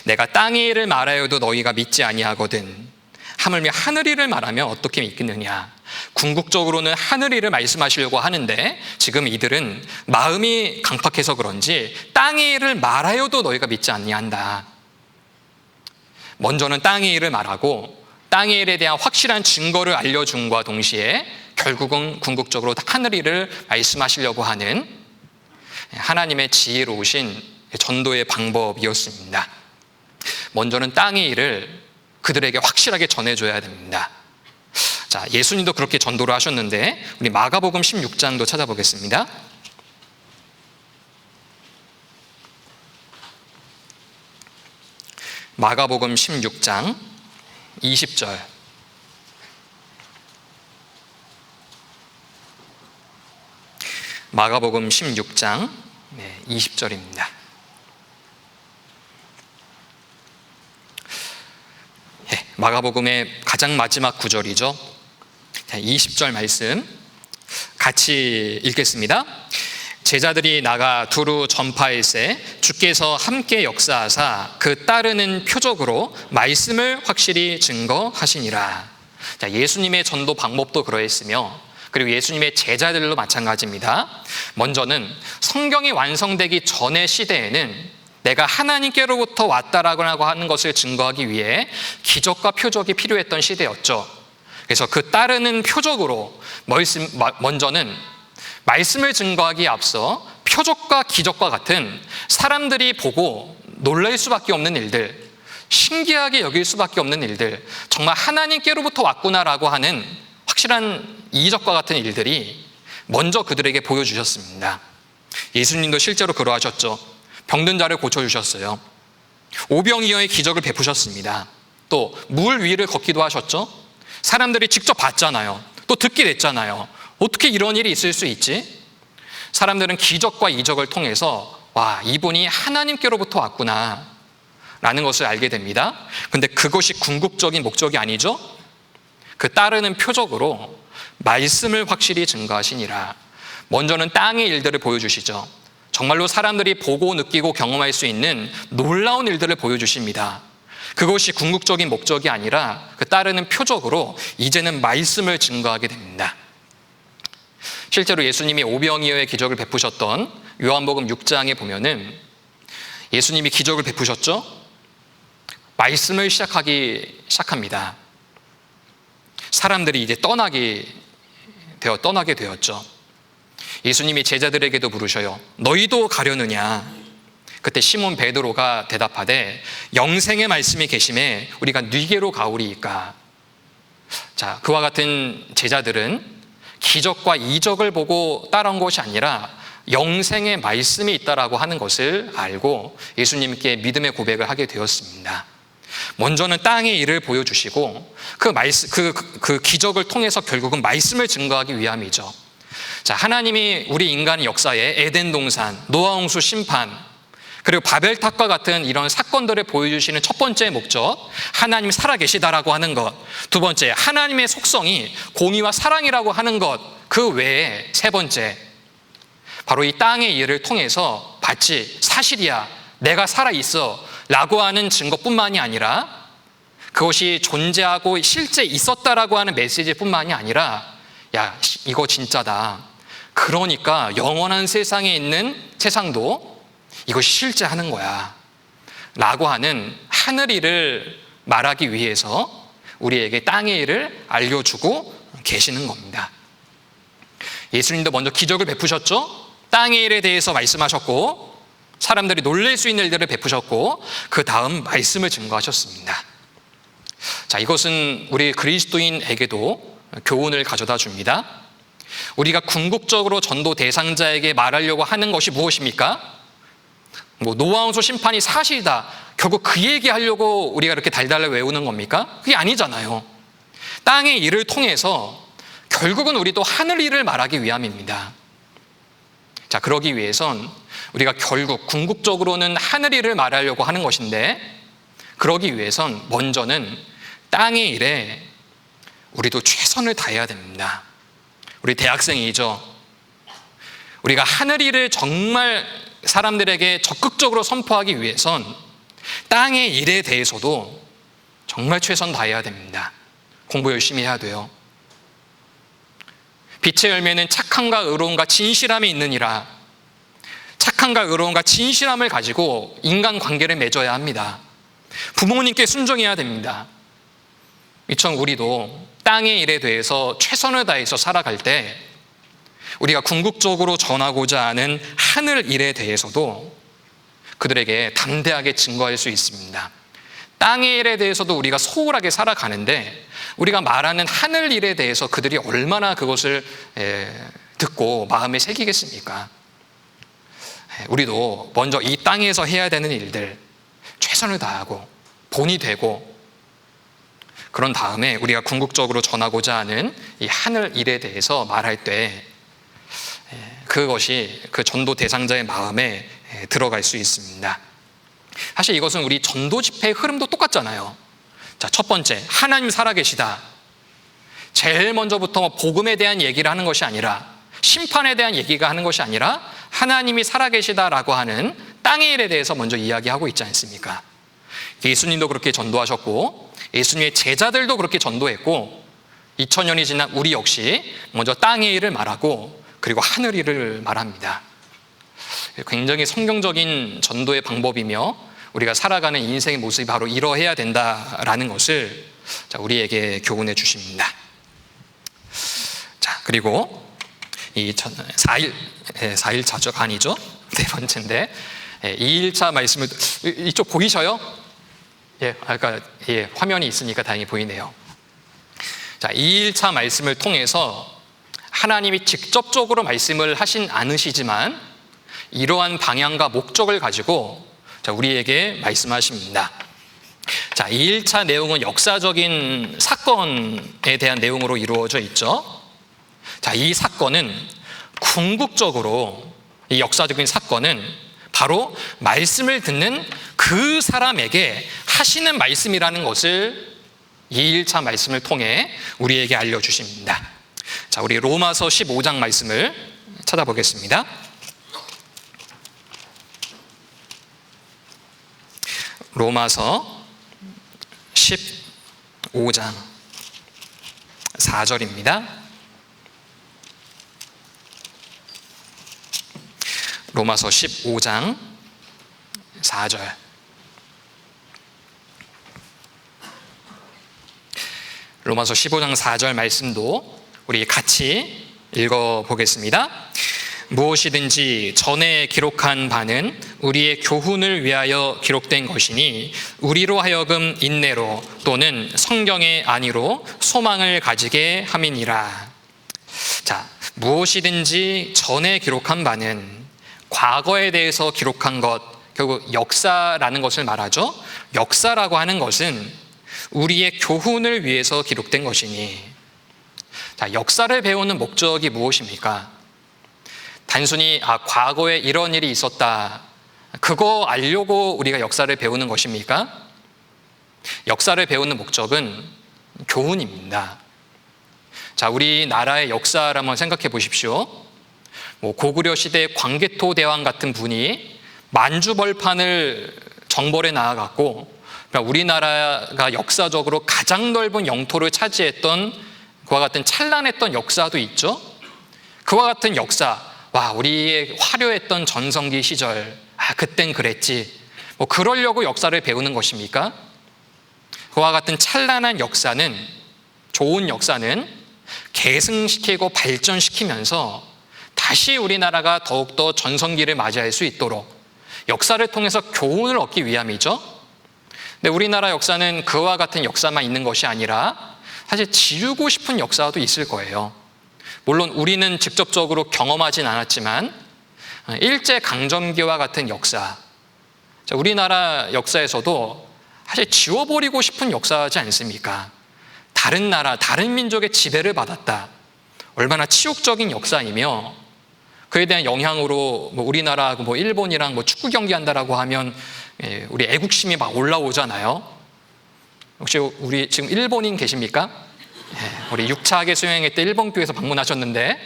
내가 땅의 일을 말하여도 너희가 믿지 아니하거든 하물며 하늘 일을 말하면 어떻게 믿겠느냐. 궁극적으로는 하늘 일을 말씀하시려고 하는데 지금 이들은 마음이 강팍해서 그런지 땅의 일을 말하여도 너희가 믿지 아니한다. 먼저는 땅의 일을 말하고 땅의 일에 대한 확실한 증거를 알려줌과 동시에 결국은 궁극적으로 하늘 일을 말씀하시려고 하는 하나님의 지혜로우신 전도의 방법이었습니다. 먼저는 땅의 일을 그들에게 확실하게 전해줘야 됩니다. 자, 예수님도 그렇게 전도를 하셨는데 우리 마가복음 16장도 찾아보겠습니다. 마가복음 16장 20절. 마가복음 16장 20절입니다. 마가복음의 가장 마지막 구절이죠. 20절 말씀 같이 읽겠습니다. 제자들이 나가 두루 전파할세 주께서 함께 역사하사 그 따르는 표적으로 말씀을 확실히 증거하시니라. 예수님의 전도 방법도 그러했으며 그리고 예수님의 제자들도 마찬가지입니다. 먼저는 성경이 완성되기 전의 시대에는 내가 하나님께로부터 왔다라고 하는 것을 증거하기 위해 기적과 표적이 필요했던 시대였죠. 그래서 그 따르는 표적으로 먼저는 말씀을 증거하기에 앞서 표적과 기적과 같은 사람들이 보고 놀랄 수밖에 없는 일들, 신기하게 여길 수밖에 없는 일들, 정말 하나님께로부터 왔구나라고 하는 확실한 이적과 같은 일들이 먼저 그들에게 보여주셨습니다. 예수님도 실제로 그러하셨죠. 병든 자를 고쳐주셨어요. 오병이어의 기적을 베푸셨습니다. 또 물 위를 걷기도 하셨죠. 사람들이 직접 봤잖아요. 또 듣게 됐잖아요. 어떻게 이런 일이 있을 수 있지? 사람들은 기적과 이적을 통해서 와, 이분이 하나님께로부터 왔구나 라는 것을 알게 됩니다. 근데 그것이 궁극적인 목적이 아니죠. 그 따르는 표적으로 말씀을 확실히 증거하시니라. 먼저는 땅의 일들을 보여주시죠. 정말로 사람들이 보고 느끼고 경험할 수 있는 놀라운 일들을 보여주십니다. 그것이 궁극적인 목적이 아니라 그 따르는 표적으로 이제는 말씀을 증거하게 됩니다. 실제로 예수님이 오병이어의 기적을 베푸셨던 요한복음 6장에 보면은 예수님이 기적을 베푸셨죠? 말씀을 시작합니다. 사람들이 이제 떠나게 되었죠. 예수님이 제자들에게도 물으셔요. 너희도 가려느냐? 그때 시몬 베드로가 대답하되 영생의 말씀이 계심에 우리가 네게로 가오리이까. 자, 그와 같은 제자들은 기적과 이적을 보고 따라온 것이 아니라 영생의 말씀이 있다라고 하는 것을 알고 예수님께 믿음의 고백을 하게 되었습니다. 먼저는 땅의 일을 보여주시고 그 기적을 통해서 결국은 말씀을 증거하기 위함이죠. 자, 하나님이 우리 인간의 역사에 에덴 동산, 노아 홍수 심판, 그리고 바벨탑과 같은 이런 사건들을 보여주시는 첫 번째 목적, 하나님이 살아계시다라고 하는 것. 두 번째, 하나님의 속성이 공의와 사랑이라고 하는 것. 그 외에 세 번째, 바로 이 땅의 일을 통해서 마치 사실이야, 내가 살아있어 라고 하는 증거뿐만이 아니라 그것이 존재하고 실제 있었다라고 하는 메시지뿐만이 아니라 야, 이거 진짜다. 그러니까 영원한 세상에 있는 세상도 이것이 실제 하는 거야 라고 하는 하늘 일을 말하기 위해서 우리에게 땅의 일을 알려주고 계시는 겁니다. 예수님도 먼저 기적을 베푸셨죠. 땅의 일에 대해서 말씀하셨고 사람들이 놀랄 수 있는 일들을 베푸셨고 그 다음 말씀을 증거하셨습니다. 자, 이것은 우리 그리스도인에게도 교훈을 가져다 줍니다. 우리가 궁극적으로 전도 대상자에게 말하려고 하는 것이 무엇입니까? 노아 홍수 심판이 사실이다. 결국 그 얘기하려고 우리가 이렇게 달달달 외우는 겁니까? 그게 아니잖아요. 땅의 일을 통해서 결국은 우리도 하늘 일을 말하기 위함입니다. 자, 그러기 위해선 우리가 결국 궁극적으로는 하늘 일을 말하려고 하는 것인데 그러기 위해선 먼저는 땅의 일에 우리도 최선을 다해야 됩니다. 우리 대학생이죠. 우리가 하늘 일을 정말 사람들에게 적극적으로 선포하기 위해선 땅의 일에 대해서도 정말 최선 다해야 됩니다. 공부 열심히 해야 돼요. 빛의 열매는 착함과 의로움과 진실함이 있느니라. 착함과 의로움과 진실함을 가지고 인간관계를 맺어야 합니다. 부모님께 순종해야 됩니다. 이처럼 우리도 땅의 일에 대해서 최선을 다해서 살아갈 때 우리가 궁극적으로 전하고자 하는 하늘 일에 대해서도 그들에게 담대하게 증거할 수 있습니다. 땅의 일에 대해서도 우리가 소홀하게 살아가는데 우리가 말하는 하늘 일에 대해서 그들이 얼마나 그것을 듣고 마음에 새기겠습니까? 우리도 먼저 이 땅에서 해야 되는 일들 최선을 다하고 본이 되고 그런 다음에 우리가 궁극적으로 전하고자 하는 이 하늘 일에 대해서 말할 때 그것이 그 전도 대상자의 마음에 들어갈 수 있습니다. 사실 이것은 우리 전도 집회의 흐름도 똑같잖아요. 자, 첫 번째, 하나님 살아계시다. 제일 먼저부터 복음에 대한 얘기를 하는 것이 아니라, 심판에 대한 얘기가 하는 것이 아니라 하나님이 살아계시다라고 하는 땅의 일에 대해서 먼저 이야기하고 있지 않습니까? 예수님도 그렇게 전도하셨고 예수님의 제자들도 그렇게 전도했고 2000년이 지난 우리 역시 먼저 땅의 일을 말하고 그리고 하늘 일을 말합니다. 굉장히 성경적인 전도의 방법이며 우리가 살아가는 인생의 모습이 바로 이러해야 된다라는 것을 우리에게 교훈해 주십니다. 자, 그리고 이 4일차가 아니죠. 네 번째인데 2일차 말씀을 이쪽 보이셔요? 화면이 있으니까 다행히 보이네요. 자, 2일차 말씀을 통해서 하나님이 직접적으로 말씀을 하신 않으시지만 이러한 방향과 목적을 가지고 우리에게 말씀하십니다. 자, 2일차 내용은 역사적인 사건에 대한 내용으로 이루어져 있죠. 자, 이 사건은 궁극적으로 이 역사적인 사건은 바로 말씀을 듣는 그 사람에게 하시는 말씀이라는 것을 2일차 말씀을 통해 우리에게 알려주십니다. 자, 우리 로마서 15장 말씀을 찾아보겠습니다. 로마서 15장 4절입니다. 로마서 15장 4절. 로마서 15장 4절 말씀도 우리 같이 읽어보겠습니다. 무엇이든지 전에 기록한 바는 우리의 교훈을 위하여 기록된 것이니 우리로 하여금 인내로 또는 성경의 안위로 소망을 가지게 함이니라. 자, 무엇이든지 전에 기록한 바는 과거에 대해서 기록한 것, 결국 역사라는 것을 말하죠. 역사라고 하는 것은 우리의 교훈을 위해서 기록된 것이니, 자, 역사를 배우는 목적이 무엇입니까? 단순히 과거에 이런 일이 있었다, 그거 알려고 우리가 역사를 배우는 것입니까? 역사를 배우는 목적은 교훈입니다. 자, 우리나라의 역사를 한번 생각해 보십시오. 고구려 시대의 광개토 대왕 같은 분이 만주벌판을 정벌해 나아갔고, 우리나라가 역사적으로 가장 넓은 영토를 차지했던 그와 같은 찬란했던 역사도 있죠. 그와 같은 역사, 우리의 화려했던 전성기 시절, 그땐 그랬지, 그러려고 역사를 배우는 것입니까? 그와 같은 찬란한 역사는, 좋은 역사는 계승시키고 발전시키면서 다시 우리나라가 더욱더 전성기를 맞이할 수 있도록 역사를 통해서 교훈을 얻기 위함이죠. 근데 우리나라 역사는 그와 같은 역사만 있는 것이 아니라 사실 지우고 싶은 역사도 있을 거예요. 물론 우리는 직접적으로 경험하진 않았지만 일제강점기와 같은 역사, 우리나라 역사에서도 사실 지워버리고 싶은 역사지 않습니까? 다른 나라, 다른 민족의 지배를 받았다, 얼마나 치욕적인 역사이며 그에 대한 영향으로 우리나라하고 일본이랑 축구 경기한다라고 하면 우리 애국심이 막 올라오잖아요. 혹시 우리 지금 일본인 계십니까? 우리 6차 학예 수행회 때 일본 교회에서 방문하셨는데,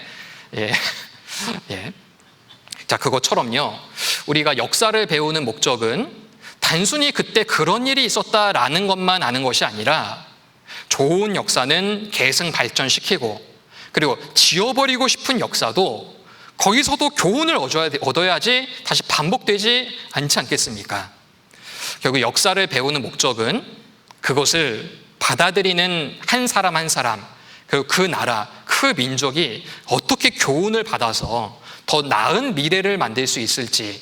자, 그것처럼요, 우리가 역사를 배우는 목적은 단순히 그때 그런 일이 있었다라는 것만 아는 것이 아니라 좋은 역사는 계승 발전시키고, 그리고 지워버리고 싶은 역사도 거기서도 교훈을 얻어야지 다시 반복되지 않지 않겠습니까? 결국 역사를 배우는 목적은 그것을 받아들이는 한 사람 한 사람, 그리고 그 나라, 그 민족이 어떻게 교훈을 받아서 더 나은 미래를 만들 수 있을지,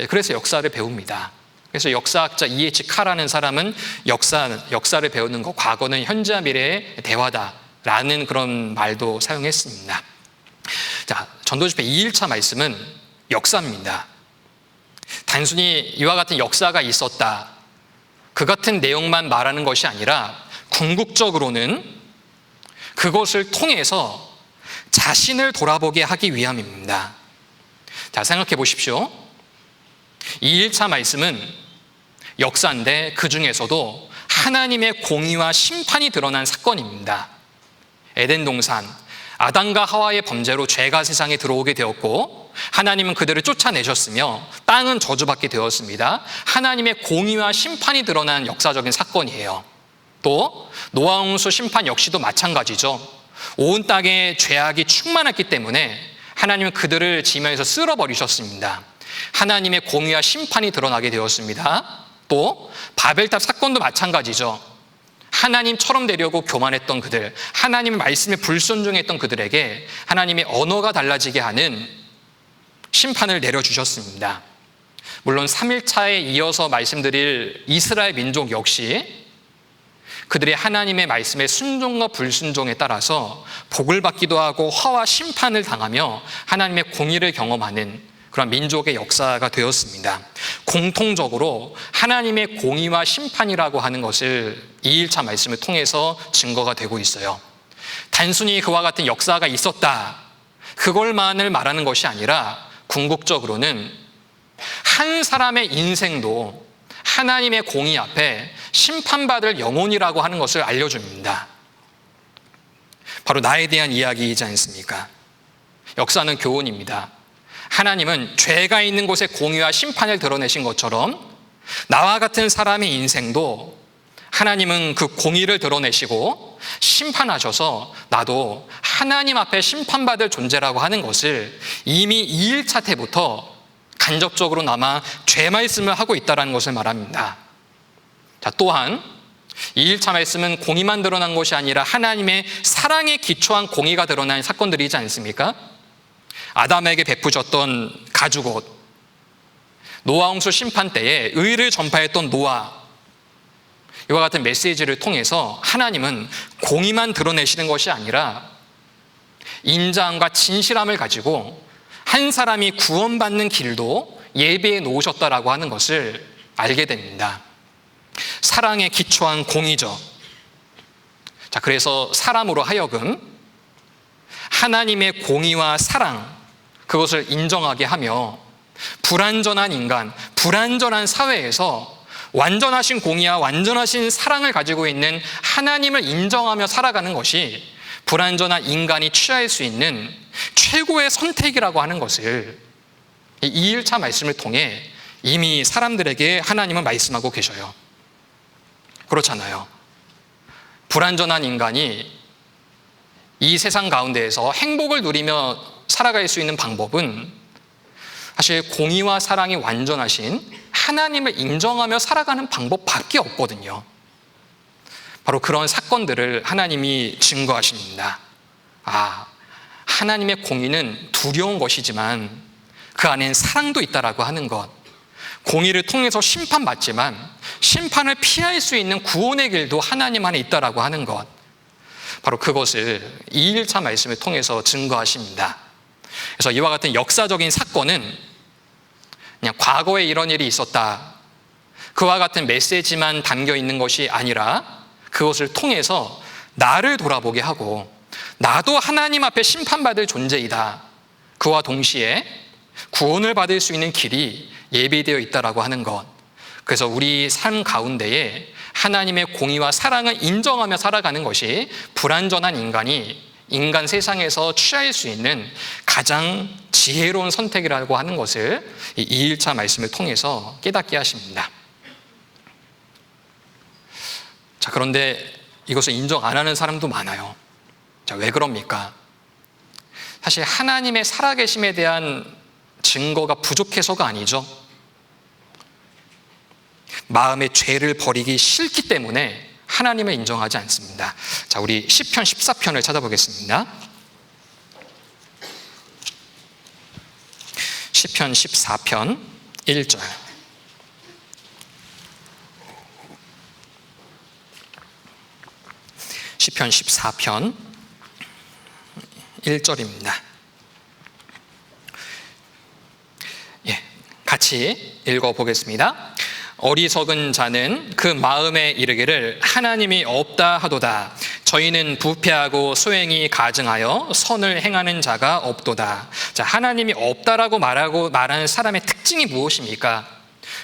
그래서 역사를 배웁니다. 그래서 역사학자 E.H. 카라는 사람은 역사를 배우는 것, 과거는 현재와 미래의 대화다라는 그런 말도 사용했습니다. 자, 전도집회 2일차 말씀은 역사입니다. 단순히 이와 같은 역사가 있었다, 그 같은 내용만 말하는 것이 아니라 궁극적으로는 그것을 통해서 자신을 돌아보게 하기 위함입니다. 자, 생각해 보십시오. 이 1차 말씀은 역사인데 그 중에서도 하나님의 공의와 심판이 드러난 사건입니다. 에덴 동산, 아담과 하와의 범죄로 죄가 세상에 들어오게 되었고 하나님은 그들을 쫓아내셨으며 땅은 저주받게 되었습니다. 하나님의 공의와 심판이 드러난 역사적인 사건이에요. 또 노아 홍수 심판 역시도 마찬가지죠. 온 땅에 죄악이 충만했기 때문에 하나님은 그들을 지면에서 쓸어버리셨습니다. 하나님의 공의와 심판이 드러나게 되었습니다. 또 바벨탑 사건도 마찬가지죠. 하나님처럼 되려고 교만했던 그들, 하나님의 말씀에 불순종했던 그들에게 하나님의 언어가 달라지게 하는 심판을 내려주셨습니다. 물론 3일차에 이어서 말씀드릴 이스라엘 민족 역시 그들의 하나님의 말씀에 순종과 불순종에 따라서 복을 받기도 하고 화와 심판을 당하며 하나님의 공의를 경험하는 그런 민족의 역사가 되었습니다. 공통적으로 하나님의 공의와 심판이라고 하는 것을 2일차 말씀을 통해서 증거가 되고 있어요. 단순히 그와 같은 역사가 있었다, 그걸만을 말하는 것이 아니라 궁극적으로는 한 사람의 인생도 하나님의 공의 앞에 심판받을 영혼이라고 하는 것을 알려줍니다. 바로 나에 대한 이야기이지 않습니까? 역사는 교훈입니다. 하나님은 죄가 있는 곳에 공의와 심판을 드러내신 것처럼 나와 같은 사람의 인생도 하나님은 그 공의를 드러내시고 심판하셔서 나도 하나님 앞에 심판받을 존재라고 하는 것을 이미 2일차 때부터 간접적으로나마 죄 말씀을 하고 있다는 것을 말합니다. 자, 또한 2일차 말씀은 공의만 드러난 것이 아니라 하나님의 사랑에 기초한 공의가 드러난 사건들이지 않습니까? 아담에게 베푸셨던 가죽옷, 노아 홍수 심판 때에 의를 전파했던 노아, 이와 같은 메시지를 통해서 하나님은 공의만 드러내시는 것이 아니라 인자함과 진실함을 가지고 한 사람이 구원받는 길도 예비해 놓으셨다라고 하는 것을 알게 됩니다. 사랑에 기초한 공의죠. 자, 그래서 사람으로 하여금 하나님의 공의와 사랑, 그것을 인정하게 하며 불완전한 인간, 불완전한 사회에서 완전하신 공의와 완전하신 사랑을 가지고 있는 하나님을 인정하며 살아가는 것이 불완전한 인간이 취할 수 있는 최고의 선택이라고 하는 것을 이 2일차 말씀을 통해 이미 사람들에게 하나님은 말씀하고 계셔요. 그렇잖아요. 불완전한 인간이 이 세상 가운데에서 행복을 누리며 살아갈 수 있는 방법은 사실 공의와 사랑이 완전하신 하나님을 인정하며 살아가는 방법밖에 없거든요. 바로 그런 사건들을 하나님이 증거하십니다. 하나님의 공의는 두려운 것이지만 그 안엔 사랑도 있다라고 하는 것, 공의를 통해서 심판받지만 심판을 피할 수 있는 구원의 길도 하나님 안에 있다라고 하는 것, 바로 그것을 2일차 말씀을 통해서 증거하십니다. 그래서 이와 같은 역사적인 사건은 그냥 과거에 이런 일이 있었다, 그와 같은 메시지만 담겨 있는 것이 아니라 그것을 통해서 나를 돌아보게 하고 나도 하나님 앞에 심판받을 존재이다, 그와 동시에 구원을 받을 수 있는 길이 예비되어 있다라고 하는 것, 그래서 우리 삶 가운데에 하나님의 공의와 사랑을 인정하며 살아가는 것이 불완전한 인간이 인간 세상에서 취할 수 있는 가장 지혜로운 선택이라고 하는 것을 이 2일차 말씀을 통해서 깨닫게 하십니다. 자, 그런데 이것을 인정 안 하는 사람도 많아요. 자, 왜 그럽니까? 사실 하나님의 살아계심에 대한 증거가 부족해서가 아니죠. 마음의 죄를 버리기 싫기 때문에 하나님을 인정하지 않습니다. 자, 우리 시편 14편을 찾아보겠습니다. 시편 14편 1절. 시편 14편 1절입니다. 같이 읽어보겠습니다. 어리석은 자는 그 마음에 이르기를 하나님이 없다 하도다. 저희는 부패하고 소행이 가증하여 선을 행하는 자가 없도다. 자, 하나님이 없다라고 말하는 사람의 특징이 무엇입니까?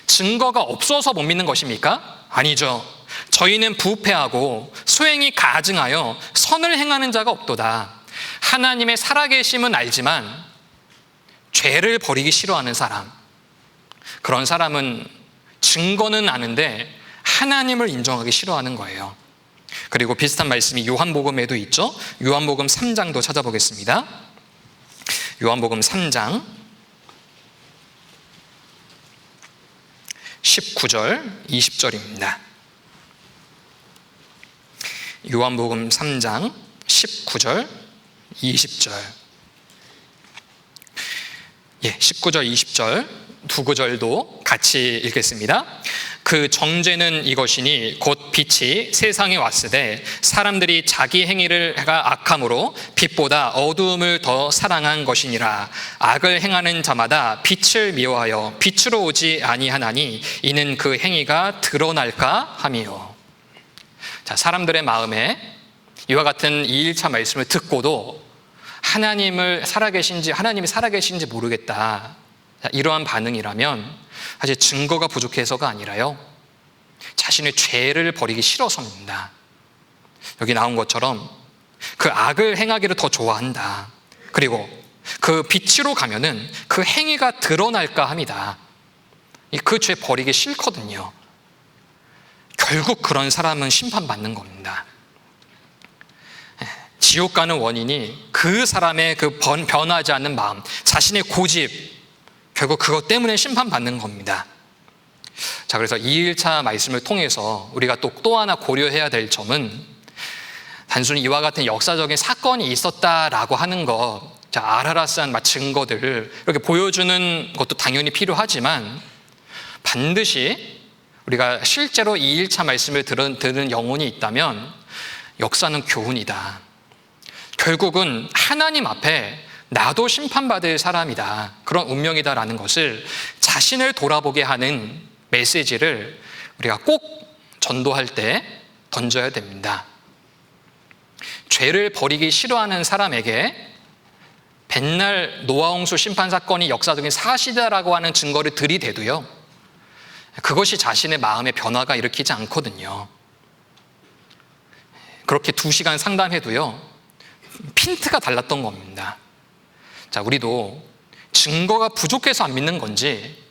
증거가 없어서 못 믿는 것입니까? 아니죠. 저희는 부패하고 소행이 가증하여 선을 행하는 자가 없도다. 하나님의 살아계심은 알지만 죄를 버리기 싫어하는 사람, 그런 사람은 증거는 아는데 하나님을 인정하기 싫어하는 거예요. 그리고 비슷한 말씀이 요한복음에도 있죠. 요한복음 3장도 찾아보겠습니다. 요한복음 3장 19절 20절입니다. 요한복음 3장 19절 20절. 19절 20절 두 구절도 같이 읽겠습니다. 그 정죄는 이것이니 곧 빛이 세상에 왔으되 사람들이 자기 행위가 악함으로 빛보다 어두움을 더 사랑한 것이니라. 악을 행하는 자마다 빛을 미워하여 빛으로 오지 아니하나니 이는 그 행위가 드러날까 함이요. 자, 사람들의 마음에 이와 같은 2일차 말씀을 듣고도 하나님이 살아계신지 모르겠다, 이러한 반응이라면 사실 증거가 부족해서가 아니라요, 자신의 죄를 버리기 싫어서입니다. 여기 나온 것처럼 그 악을 행하기를 더 좋아한다. 그리고 그 빛으로 가면은 그 행위가 드러날까 합니다. 그 죄 버리기 싫거든요. 결국 그런 사람은 심판받는 겁니다. 지옥 가는 원인이 그 사람의 그 변하지 않는 마음, 자신의 고집, 결국 그것 때문에 심판받는 겁니다. 자, 그래서 2일차 말씀을 통해서 우리가 또 하나 고려해야 될 점은, 단순히 이와 같은 역사적인 사건이 있었다라고 하는 것, 자, 아라라스한 증거들을 이렇게 보여주는 것도 당연히 필요하지만, 반드시 우리가 실제로 2일차 말씀을 들은 영혼이 있다면 역사는 교훈이다. 결국은 하나님 앞에 나도 심판받을 사람이다, 그런 운명이다라는 것을 자신을 돌아보게 하는 메시지를 우리가 꼭 전도할 때 던져야 됩니다. 죄를 버리기 싫어하는 사람에게 벤날 노아홍수 심판 사건이 역사적인 사실이라고 하는 증거를 들이대도요, 그것이 자신의 마음의 변화가 일으키지 않거든요. 그렇게 2시간 상담해도요, 핀트가 달랐던 겁니다. 자, 우리도 증거가 부족해서 안 믿는 건지,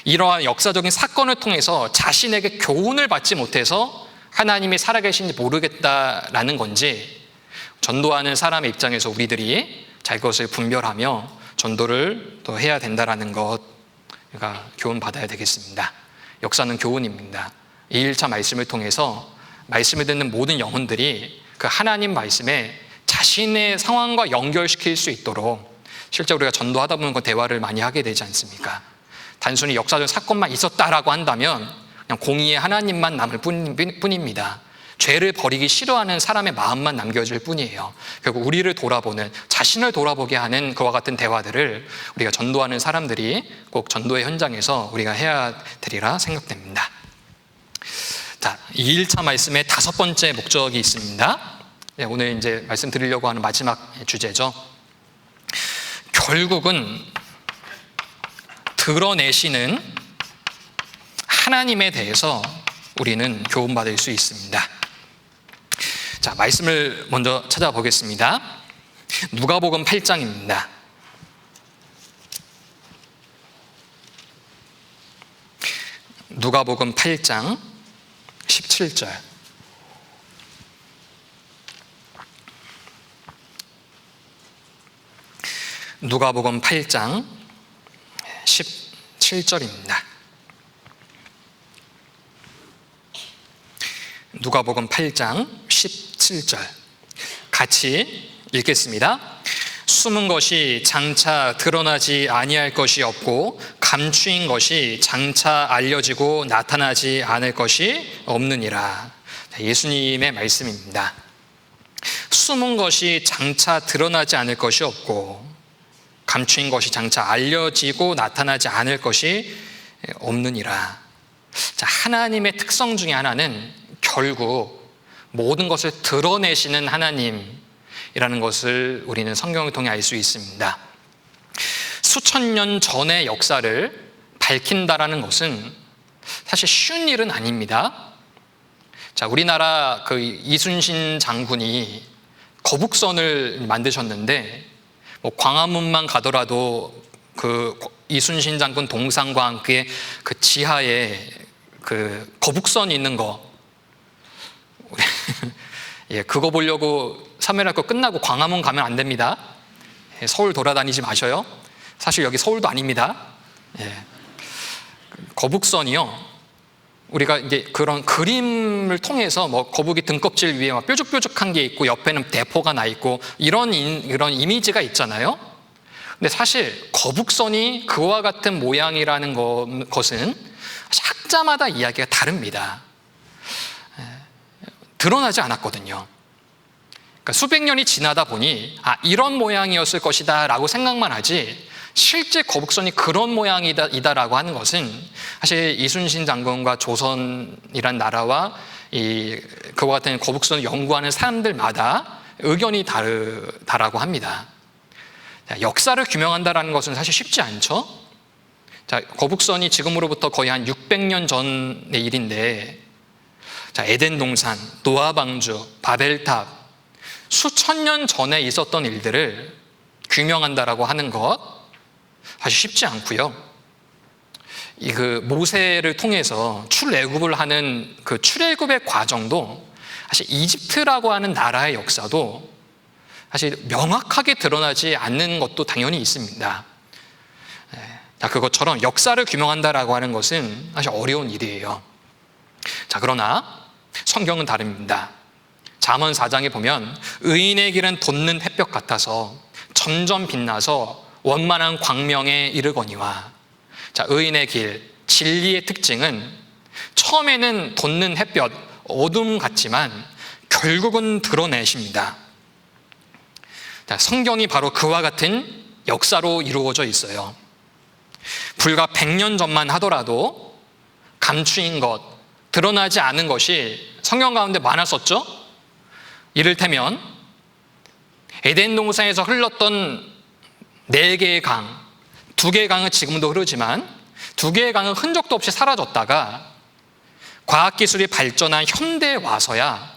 이러한 역사적인 사건을 통해서 자신에게 교훈을 받지 못해서 하나님이 살아계신지 모르겠다라는 건지, 전도하는 사람의 입장에서 우리들이 자, 이것을 분별하며 전도를 또 해야 된다라는 것, 우리가 교훈 받아야 되겠습니다. 역사는 교훈입니다. 2일차 말씀을 통해서 말씀을 듣는 모든 영혼들이 그 하나님 말씀에 자신의 상황과 연결시킬 수 있도록, 실제 우리가 전도하다 보면 그 대화를 많이 하게 되지 않습니까? 단순히 역사적 사건만 있었다라고 한다면 그냥 공의의 하나님만 남을 뿐입니다. 죄를 버리기 싫어하는 사람의 마음만 남겨질 뿐이에요. 결국 우리를 돌아보는, 자신을 돌아보게 하는 그와 같은 대화들을 우리가 전도하는 사람들이 꼭 전도의 현장에서 우리가 해야 되리라 생각됩니다. 자, 2일차 말씀의 5번째 목적이 있습니다. 오늘 이제 말씀드리려고 하는 마지막 주제죠. 결국은 드러내시는 하나님에 대해서 우리는 교훈받을 수 있습니다. 자, 말씀을 먼저 찾아보겠습니다. 누가복음 8장입니다. 누가복음 8장 17절. 누가복음 8장 17절입니다. 누가복음 8장 17절 같이 읽겠습니다. 숨은 것이 장차 드러나지 아니할 것이 없고 감추인 것이 장차 알려지고 나타나지 않을 것이 없느니라. 예수님의 말씀입니다. 숨은 것이 장차 드러나지 않을 것이 없고 감추인 것이 장차 알려지고 나타나지 않을 것이 없느니라. 자, 하나님의 특성 중에 하나는 결국 모든 것을 드러내시는 하나님이라는 것을 우리는 성경을 통해 알 수 있습니다. 수천 년 전의 역사를 밝힌다라는 것은 사실 쉬운 일은 아닙니다. 자, 우리나라 그 이순신 장군이 거북선을 만드셨는데, 광화문만 가더라도 그 이순신 장군 동상과 함께 그 지하에 그 거북선이 있는 거, 예, 그거 보려고 사면할 거 끝나고 광화문 가면 안 됩니다. 예, 서울 돌아다니지 마셔요. 사실 여기 서울도 아닙니다. 예. 거북선이요, 우리가 이제 그런 그림을 통해서 거북이 등껍질 위에 막 뾰족뾰족한 게 있고 옆에는 대포가 나 있고 이런 이미지가 있잖아요. 근데 사실 거북선이 그와 같은 모양이라는 것은 학자마다 이야기가 다릅니다. 드러나지 않았거든요. 그러니까 수백 년이 지나다 보니 이런 모양이었을 것이다 라고 생각만 하지, 실제 거북선이 그런 모양이다라고 하는 것은 사실 이순신 장군과 조선이란 나라와 그와 같은 거북선을 연구하는 사람들마다 의견이 다르다라고 합니다. 자, 역사를 규명한다라는 것은 사실 쉽지 않죠. 자, 거북선이 지금으로부터 거의 한 600년 전의 일인데, 자, 에덴 동산, 노아 방주, 바벨탑, 수천 년 전에 있었던 일들을 규명한다라고 하는 것 사실 쉽지 않고요. 그 모세를 통해서 출애굽을 하는 그 출애굽의 과정도 사실 이집트라고 하는 나라의 역사도 사실 명확하게 드러나지 않는 것도 당연히 있습니다. 자, 그것처럼 역사를 규명한다라고 하는 것은 사실 어려운 일이에요. 자, 그러나 성경은 다릅니다. 잠언 4장에 보면 의인의 길은 돋는 햇볕 같아서 점점 빛나서 원만한 광명에 이르거니와. 자, 의인의 길, 진리의 특징은 처음에는 돋는 햇볕, 어둠 같지만 결국은 드러내십니다. 자, 성경이 바로 그와 같은 역사로 이루어져 있어요. 불과 100년 전만 하더라도 감추인 것, 드러나지 않은 것이 성경 가운데 많았었죠. 이를테면 에덴 동산에서 흘렀던 4개의 강, 2개의 강은 지금도 흐르지만 2개의 강은 흔적도 없이 사라졌다가 과학기술이 발전한 현대에 와서야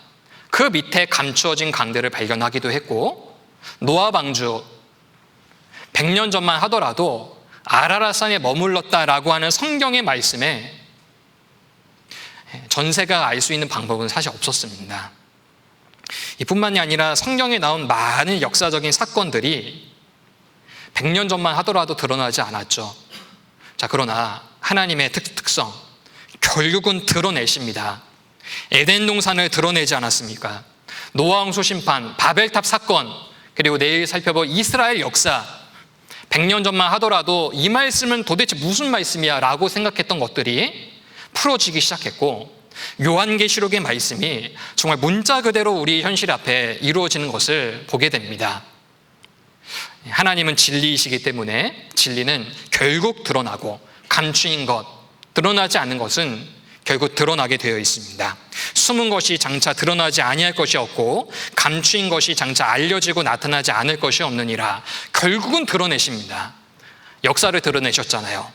그 밑에 감추어진 강들을 발견하기도 했고, 노아 방주 100년 전만 하더라도 아라랏산에 머물렀다라고 하는 성경의 말씀에 전세가 알 수 있는 방법은 사실 없었습니다. 이뿐만이 아니라 성경에 나온 많은 역사적인 사건들이 100년 전만 하더라도 드러나지 않았죠. 자, 그러나 하나님의 특성, 결국은 드러내십니다. 에덴 동산을 드러내지 않았습니까? 노아 홍수 심판, 바벨탑 사건, 그리고 내일 살펴볼 이스라엘 역사, 100년 전만 하더라도 이 말씀은 도대체 무슨 말씀이야 라고 생각했던 것들이 풀어지기 시작했고, 요한계시록의 말씀이 정말 문자 그대로 우리 현실 앞에 이루어지는 것을 보게 됩니다. 하나님은 진리이시기 때문에 진리는 결국 드러나고, 감추인 것, 드러나지 않는 것은 결국 드러나게 되어 있습니다. 숨은 것이 장차 드러나지 아니할 것이 없고, 감추인 것이 장차 알려지고 나타나지 않을 것이 없느니라. 결국은 드러내십니다. 역사를 드러내셨잖아요.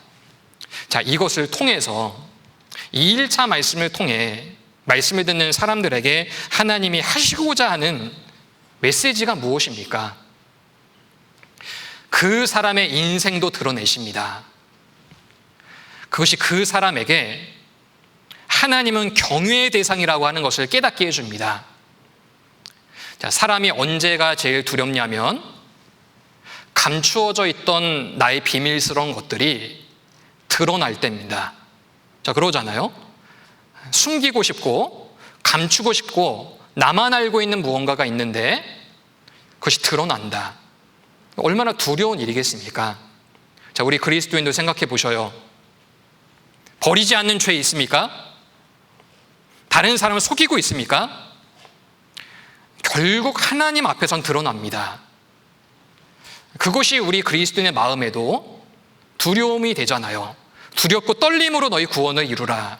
자, 이것을 통해서 2일차 말씀을 통해 말씀을 듣는 사람들에게 하나님이 하시고자 하는 메시지가 무엇입니까? 그 사람의 인생도 드러내십니다. 그것이 그 사람에게 하나님은 경외의 대상이라고 하는 것을 깨닫게 해줍니다. 자, 사람이 언제가 제일 두렵냐면 감추어져 있던 나의 비밀스러운 것들이 드러날 때입니다. 자, 그러잖아요. 숨기고 싶고 감추고 싶고 나만 알고 있는 무언가가 있는데 그것이 드러난다. 얼마나 두려운 일이겠습니까? 자, 우리 그리스도인도 생각해 보셔요. 버리지 않는 죄 있습니까? 다른 사람을 속이고 있습니까? 결국 하나님 앞에선 드러납니다. 그것이 우리 그리스도인의 마음에도 두려움이 되잖아요. 두렵고 떨림으로 너희 구원을 이루라.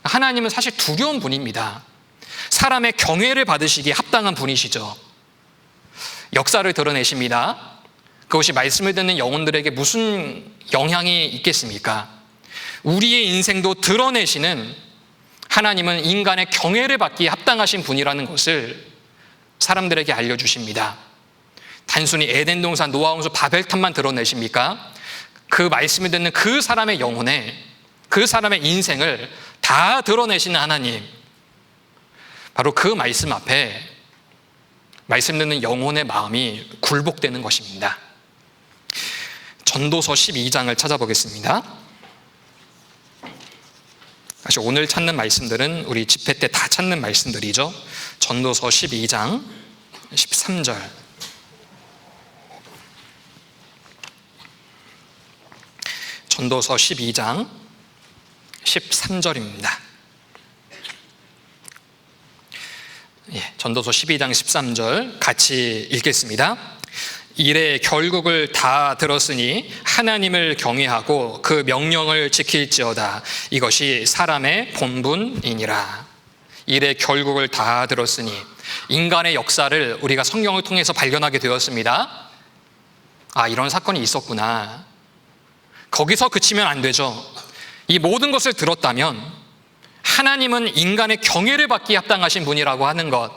하나님은 사실 두려운 분입니다. 사람의 경외를 받으시기에 합당한 분이시죠. 역사를 드러내십니다. 그것이 말씀을 듣는 영혼들에게 무슨 영향이 있겠습니까? 우리의 인생도 드러내시는 하나님은 인간의 경외를 받기에 합당하신 분이라는 것을 사람들에게 알려주십니다. 단순히 에덴 동산, 노아 홍수, 바벨탑만 드러내십니까? 그 말씀을 듣는 그 사람의 영혼에, 그 사람의 인생을 다 드러내시는 하나님, 바로 그 말씀 앞에 말씀 듣는 영혼의 마음이 굴복되는 것입니다. 전도서 12장을 찾아보겠습니다. 사실 오늘 찾는 말씀들은 우리 집회 때 다 찾는 말씀들이죠. 전도서 12장 13절. 전도서 12장 13절입니다. 전도서 12장 13절 같이 읽겠습니다. 이래 결국을 다 들었으니 하나님을 경외하고 그 명령을 지킬지어다. 이것이 사람의 본분이니라. 이래 결국을 다 들었으니, 인간의 역사를 우리가 성경을 통해서 발견하게 되었습니다. 아, 이런 사건이 있었구나. 거기서 그치면 안 되죠. 이 모든 것을 들었다면 하나님은 인간의 경외를 받기에 합당하신 분이라고 하는 것,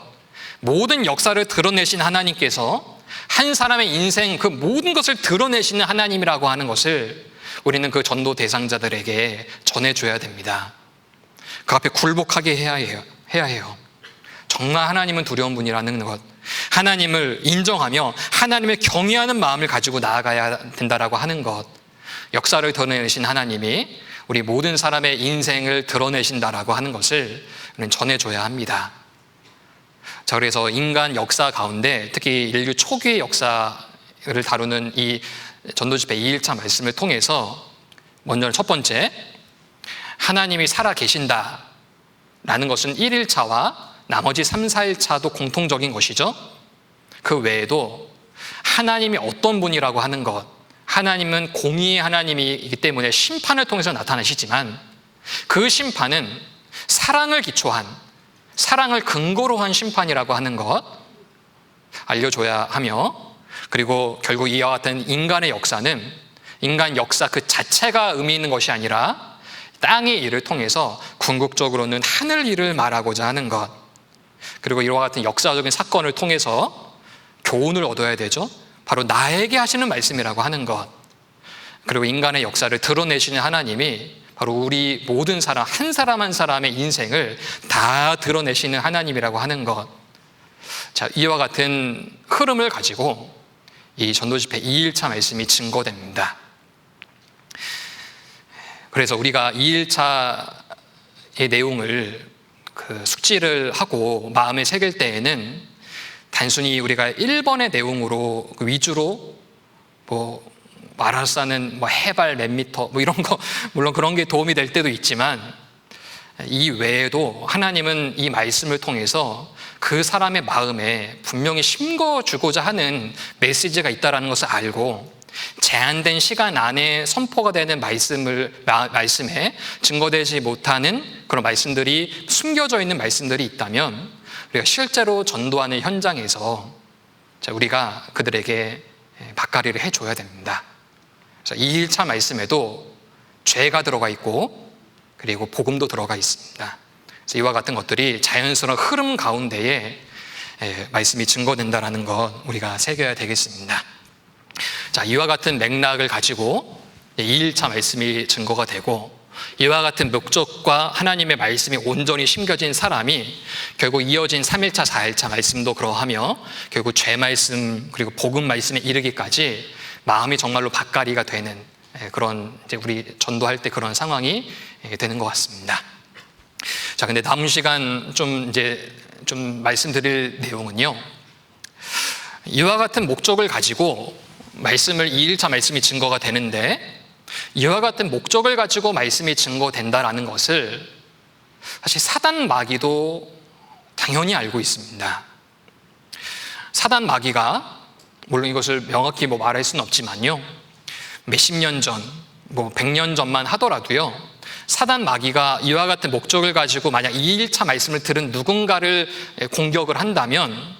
모든 역사를 드러내신 하나님께서 한 사람의 인생 그 모든 것을 드러내시는 하나님이라고 하는 것을 우리는 그 전도 대상자들에게 전해줘야 됩니다. 그 앞에 굴복하게 해야 해요. 정말 하나님은 두려운 분이라는 것, 하나님을 인정하며 하나님을 경외하는 마음을 가지고 나아가야 된다라고 하는 것, 역사를 드러내신 하나님이 우리 모든 사람의 인생을 드러내신다라고 하는 것을 우리는 전해줘야 합니다. 자, 그래서 인간 역사 가운데 특히 인류 초기의 역사를 다루는 이 전도집회 2일차 말씀을 통해서 먼저 첫 번째, 하나님이 살아 계신다라는 것은 1일차와 나머지 3, 4일차도 공통적인 것이죠. 그 외에도 하나님이 어떤 분이라고 하는 것, 하나님은 공의의 하나님이기 때문에 심판을 통해서 나타나시지만 그 심판은 사랑을 기초한, 사랑을 근거로 한 심판이라고 하는 것 알려줘야 하며, 그리고 결국 이와 같은 인간의 역사는 인간 역사 그 자체가 의미 있는 것이 아니라 땅의 일을 통해서 궁극적으로는 하늘 일을 말하고자 하는 것, 그리고 이와 같은 역사적인 사건을 통해서 교훈을 얻어야 되죠. 바로 나에게 하시는 말씀이라고 하는 것, 그리고 인간의 역사를 드러내시는 하나님이 바로 우리 모든 사람, 한 사람 한 사람의 인생을 다 드러내시는 하나님이라고 하는 것. 자, 이와 같은 흐름을 가지고 이 전도집회 2일차 말씀이 증거됩니다. 그래서 우리가 2일차의 내용을 숙지를 하고 마음에 새길 때에는 단순히 우리가 1번의 내용으로 위주로 마라사는 해발 몇 미터 이런 거, 물론 그런 게 도움이 될 때도 있지만, 이 외에도 하나님은 이 말씀을 통해서 그 사람의 마음에 분명히 심겨주고자 하는 메시지가 있다는 것을 알고 제한된 시간 안에 선포가 되는 말씀에 증거되지 못하는 그런 말씀들이, 숨겨져 있는 말씀들이 있다면 우리가 실제로 전도하는 현장에서 우리가 그들에게 막가리를 해줘야 됩니다. 그래서 2일차 말씀에도 죄가 들어가 있고 그리고 복음도 들어가 있습니다. 그래서 이와 같은 것들이 자연스러운 흐름 가운데에 말씀이 증거된다는 것 우리가 새겨야 되겠습니다. 자, 이와 같은 맥락을 가지고 2일차 말씀이 증거가 되고, 이와 같은 목적과 하나님의 말씀이 온전히 심겨진 사람이 결국 이어진 3일차, 4일차 말씀도 그러하며 결국 죄 말씀 그리고 복음 말씀에 이르기까지 마음이 정말로 밭가리가 되는 그런, 이제 우리 전도할 때 그런 상황이 되는 것 같습니다. 자, 근데 남은 시간 좀 말씀드릴 내용은요, 이와 같은 목적을 가지고 말씀을 2일차 말씀이 증거가 되는데, 이와 같은 목적을 가지고 말씀이 증거된다라는 것을 사실 사단 마귀도 당연히 알고 있습니다. 사단 마귀가 물론 이것을 명확히 말할 수는 없지만요, 몇십 년 전, 100년 전만 하더라도요, 사단 마귀가 이와 같은 목적을 가지고 만약 2일차 말씀을 들은 누군가를 공격을 한다면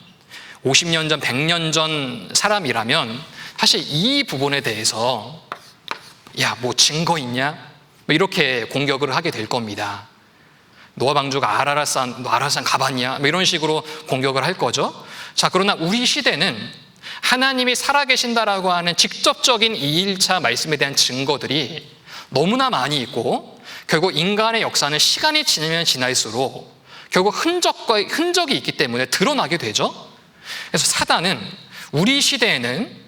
50년 전, 100년 전 사람이라면 사실 이 부분에 대해서 야, 뭐 증거 있냐? 뭐 이렇게 공격을 하게 될 겁니다. 노아 방주가 아라랏산, 너 아라랏산 가봤냐? 뭐 이런 식으로 공격을 할 거죠. 자, 그러나 우리 시대는 하나님이 살아계신다라고 하는 직접적인 2일차 말씀에 대한 증거들이 너무나 많이 있고 결국 인간의 역사는 시간이 지나면 지날수록 결국 흔적이 있기 때문에 드러나게 되죠. 그래서 사단은 우리 시대에는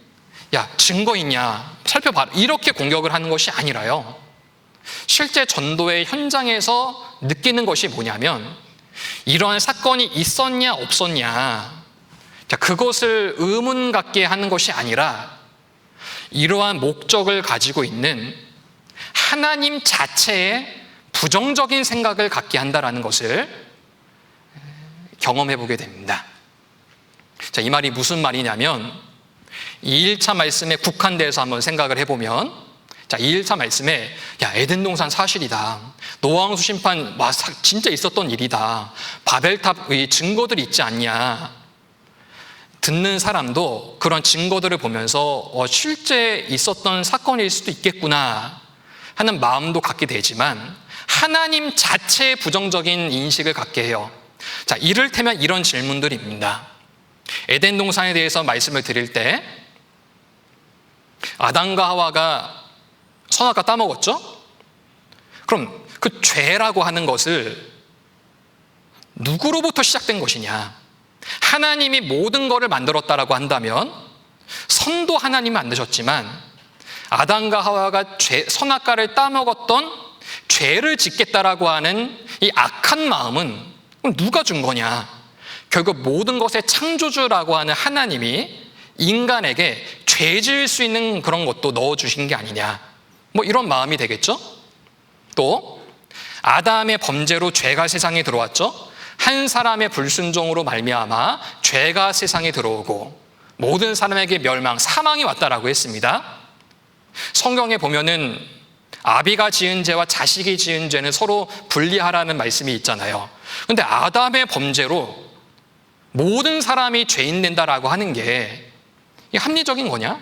야, 증거 있냐? 살펴봐라. 이렇게 공격을 하는 것이 아니라요. 실제 전도의 현장에서 느끼는 것이 뭐냐면 이러한 사건이 있었냐 없었냐, 자, 그것을 의문 갖게 하는 것이 아니라 이러한 목적을 가지고 있는 하나님 자체의 부정적인 생각을 갖게 한다는 것을 경험해 보게 됩니다. 자, 이 말이 무슨 말이냐면 2일차 말씀에 국한돼서 한번 생각을 해보면, 자, 2일차 말씀에 야, 에덴 동산 사실이다, 노아홍수 심판 진짜 있었던 일이다, 바벨탑의 증거들이 있지 않냐, 듣는 사람도 그런 증거들을 보면서 실제 있었던 사건일 수도 있겠구나 하는 마음도 갖게 되지만 하나님 자체의 부정적인 인식을 갖게 해요. 자, 이를테면 이런 질문들입니다. 에덴 동산에 대해서 말씀을 드릴 때 아담과 하와가 선악과 따먹었죠? 그럼 그 죄라고 하는 것을 누구로부터 시작된 것이냐? 하나님이 모든 것을 만들었다라고 한다면 선도 하나님이 만드셨지만 아담과 하와가 선악과를 따먹었던 죄를 짓겠다라고 하는 이 악한 마음은 누가 준 거냐? 결국 모든 것의 창조주라고 하는 하나님이 인간에게 죄 지을 수 있는 그런 것도 넣어주신 게 아니냐, 뭐 이런 마음이 되겠죠. 또 아담의 범죄로 죄가 세상에 들어왔죠. 한 사람의 불순종으로 말미암아 죄가 세상에 들어오고 모든 사람에게 멸망, 사망이 왔다라고 했습니다. 성경에 보면은 아비가 지은 죄와 자식이 지은 죄는 서로 분리하라는 말씀이 있잖아요. 그런데 아담의 범죄로 모든 사람이 죄인 된다라고 하는 게 합리적인 거냐?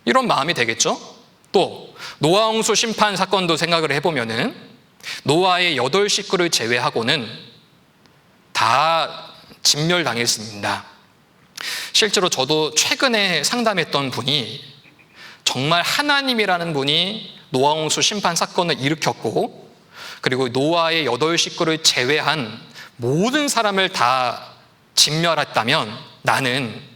이런 마음이 되겠죠. 또 노아홍수 심판 사건도 생각을 해보면은 노아의 8 식구를 제외하고는 다 진멸당했습니다. 실제로 저도 최근에 상담했던 분이 정말 하나님이라는 분이 노아홍수 심판 사건을 일으켰고 그리고 노아의 8 식구를 제외한 모든 사람을 다 진멸했다면 나는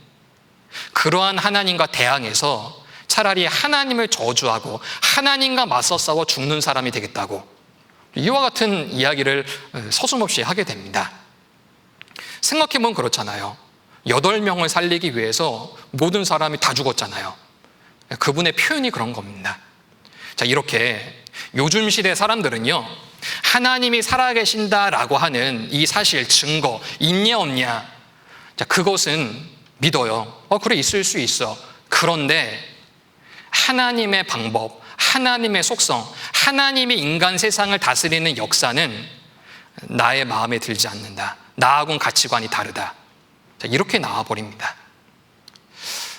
그러한 하나님과 대항해서 차라리 하나님을 저주하고 하나님과 맞서 싸워 죽는 사람이 되겠다고 이와 같은 이야기를 서슴없이 하게 됩니다. 생각해보면 그렇잖아요. 8명을 살리기 위해서 모든 사람이 다 죽었잖아요. 그분의 표현이 그런 겁니다. 자, 이렇게 요즘 시대 사람들은요, 하나님이 살아계신다라고 하는 이 사실, 증거, 있냐 없냐, 자, 그것은 믿어요. 그래, 있을 수 있어. 그런데 하나님의 방법, 하나님의 속성, 하나님이 인간 세상을 다스리는 역사는 나의 마음에 들지 않는다. 나하고는 가치관이 다르다. 자, 이렇게 나와버립니다.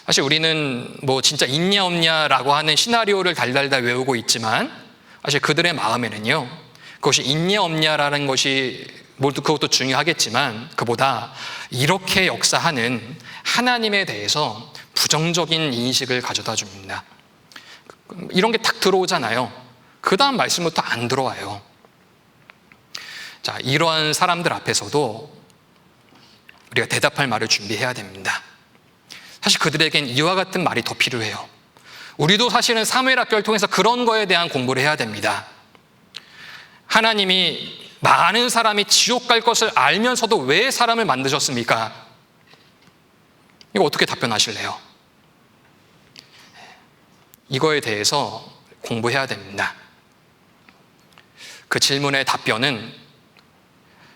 사실 우리는 뭐 진짜 있냐 없냐라고 하는 시나리오를 달달달 외우고 있지만 사실 그들의 마음에는요, 그것이 있냐 없냐라는 것이 그것도 중요하겠지만 그보다 이렇게 역사하는 하나님에 대해서 부정적인 인식을 가져다 줍니다. 이런 게 딱 들어오잖아요. 그 다음 말씀부터 안 들어와요. 자, 이러한 사람들 앞에서도 우리가 대답할 말을 준비해야 됩니다. 사실 그들에겐 이와 같은 말이 더 필요해요. 우리도 사실은 사무엘 학교를 통해서 그런 거에 대한 공부를 해야 됩니다. 하나님이 많은 사람이 지옥 갈 것을 알면서도 왜 사람을 만드셨습니까? 이거 어떻게 답변하실래요? 이거에 대해서 공부해야 됩니다. 그 질문의 답변은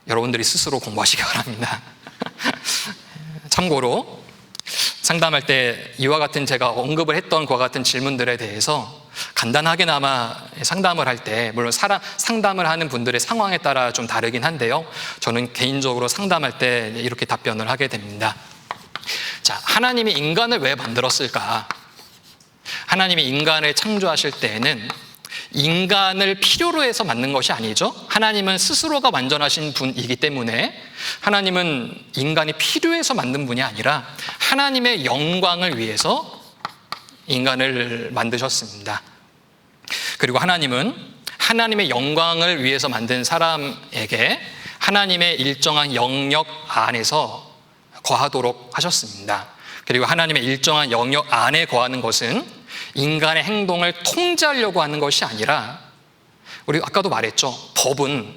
여러분들이 스스로 공부하시기 바랍니다. 참고로 상담할 때 이와 같은 제가 언급을 했던 그와 같은 질문들에 대해서 간단하게나마 상담을 할 때, 물론 상담을 하는 분들의 상황에 따라 좀 다르긴 한데요, 저는 개인적으로 상담할 때 이렇게 답변을 하게 됩니다. 자, 하나님이 인간을 왜 만들었을까? 하나님이 인간을 창조하실 때에는 인간을 필요로 해서 만든 것이 아니죠. 하나님은 스스로가 완전하신 분이기 때문에 하나님은 인간이 필요해서 만든 분이 아니라 하나님의 영광을 위해서 인간을 만드셨습니다. 그리고 하나님은 하나님의 영광을 위해서 만든 사람에게 하나님의 일정한 영역 안에서 거하도록 하셨습니다. 그리고 하나님의 일정한 영역 안에 거하는 것은 인간의 행동을 통제하려고 하는 것이 아니라, 우리 아까도 말했죠, 법은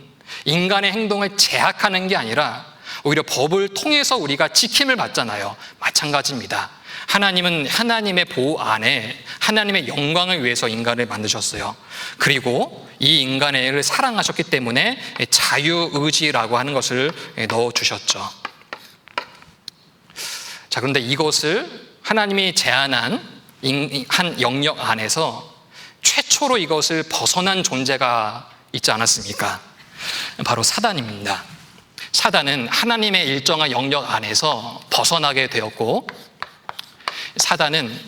인간의 행동을 제약하는 게 아니라 오히려 법을 통해서 우리가 지킴을 받잖아요. 마찬가지입니다. 하나님은 하나님의 보호 안에 하나님의 영광을 위해서 인간을 만드셨어요. 그리고 이 인간을 사랑하셨기 때문에 자유의지라고 하는 것을 넣어주셨죠. 자, 그런데 이것을 하나님이 제안한 한 영역 안에서 최초로 이것을 벗어난 존재가 있지 않았습니까? 바로 사단입니다. 사단은 하나님의 일정한 영역 안에서 벗어나게 되었고, 사단은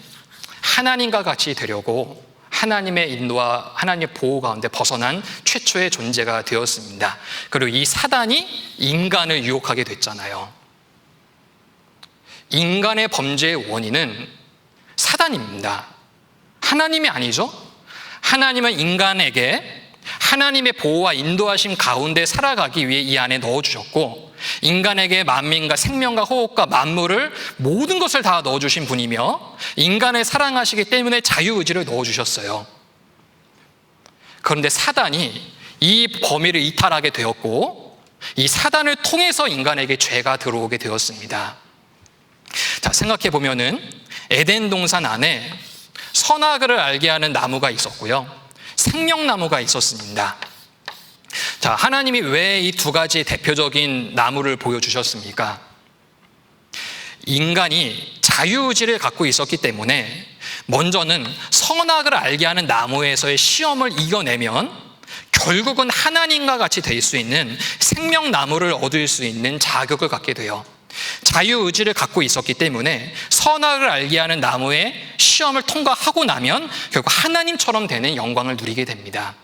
하나님과 같이 되려고 하나님의 인도와 하나님의 보호 가운데 벗어난 최초의 존재가 되었습니다. 그리고 이 사단이 인간을 유혹하게 됐잖아요. 인간의 범죄의 원인은 사단입니다. 하나님이 아니죠. 하나님은 인간에게 하나님의 보호와 인도하심 가운데 살아가기 위해 이 안에 넣어주셨고, 인간에게 만민과 생명과 호흡과 만물을 모든 것을 다 넣어주신 분이며 인간을 사랑하시기 때문에 자유의지를 넣어주셨어요. 그런데 사단이 이 범위를 이탈하게 되었고, 이 사단을 통해서 인간에게 죄가 들어오게 되었습니다. 자, 생각해 보면은 에덴 동산 안에 선악을 알게 하는 나무가 있었고요, 생명나무가 있었습니다. 자, 하나님이 왜 이 두 가지 대표적인 나무를 보여주셨습니까? 인간이 자유의지를 갖고 있었기 때문에 먼저는 선악을 알게 하는 나무에서의 시험을 이겨내면 결국은 하나님과 같이 될 수 있는 생명나무를 얻을 수 있는 자격을 갖게 돼요. 자유의지를 갖고 있었기 때문에 선악을 알게 하는 나무의 시험을 통과하고 나면 결국 하나님처럼 되는 영광을 누리게 됩니다.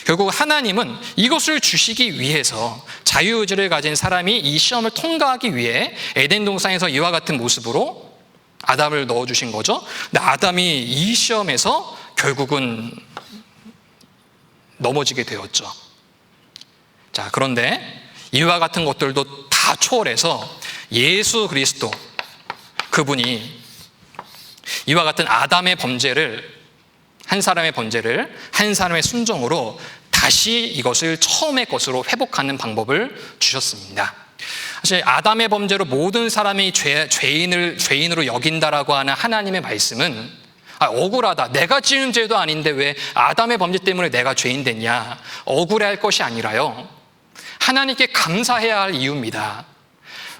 결국 하나님은 이것을 주시기 위해서 자유의지를 가진 사람이 이 시험을 통과하기 위해 에덴 동산에서 이와 같은 모습으로 아담을 넣어주신 거죠. 근데 아담이 이 시험에서 결국은 넘어지게 되었죠. 자, 그런데 이와 같은 것들도 다 초월해서 예수 그리스도, 그분이 이와 같은 아담의 범죄를, 한 사람의 범죄를 한 사람의 순종으로 다시 이것을 처음의 것으로 회복하는 방법을 주셨습니다. 사실 아담의 범죄로 모든 사람이 죄인으로 여긴다라고 하는 하나님의 말씀은 억울하다, 내가 지은 죄도 아닌데 왜 아담의 범죄 때문에 내가 죄인 됐냐, 억울해할 것이 아니라요, 하나님께 감사해야 할 이유입니다.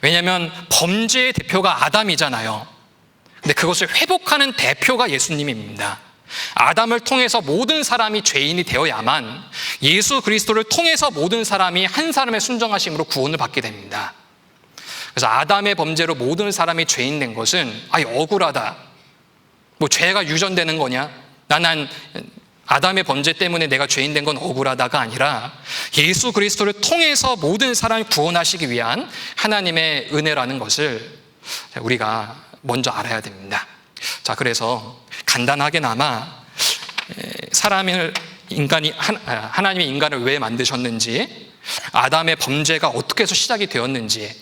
왜냐하면 범죄의 대표가 아담이잖아요. 근데 그것을 회복하는 대표가 예수님입니다. 아담을 통해서 모든 사람이 죄인이 되어야만 예수 그리스도를 통해서 모든 사람이 한 사람의 순종하심으로 구원을 받게 됩니다. 그래서 아담의 범죄로 모든 사람이 죄인 된 것은 억울하다, 뭐 죄가 유전되는 거냐, 난 아담의 범죄 때문에 내가 죄인 된 건 억울하다가 아니라 예수 그리스도를 통해서 모든 사람을 구원하시기 위한 하나님의 은혜라는 것을 우리가 먼저 알아야 됩니다. 자, 그래서 간단하게나마 하나님이 인간을 왜 만드셨는지, 아담의 범죄가 어떻게 해서 시작이 되었는지,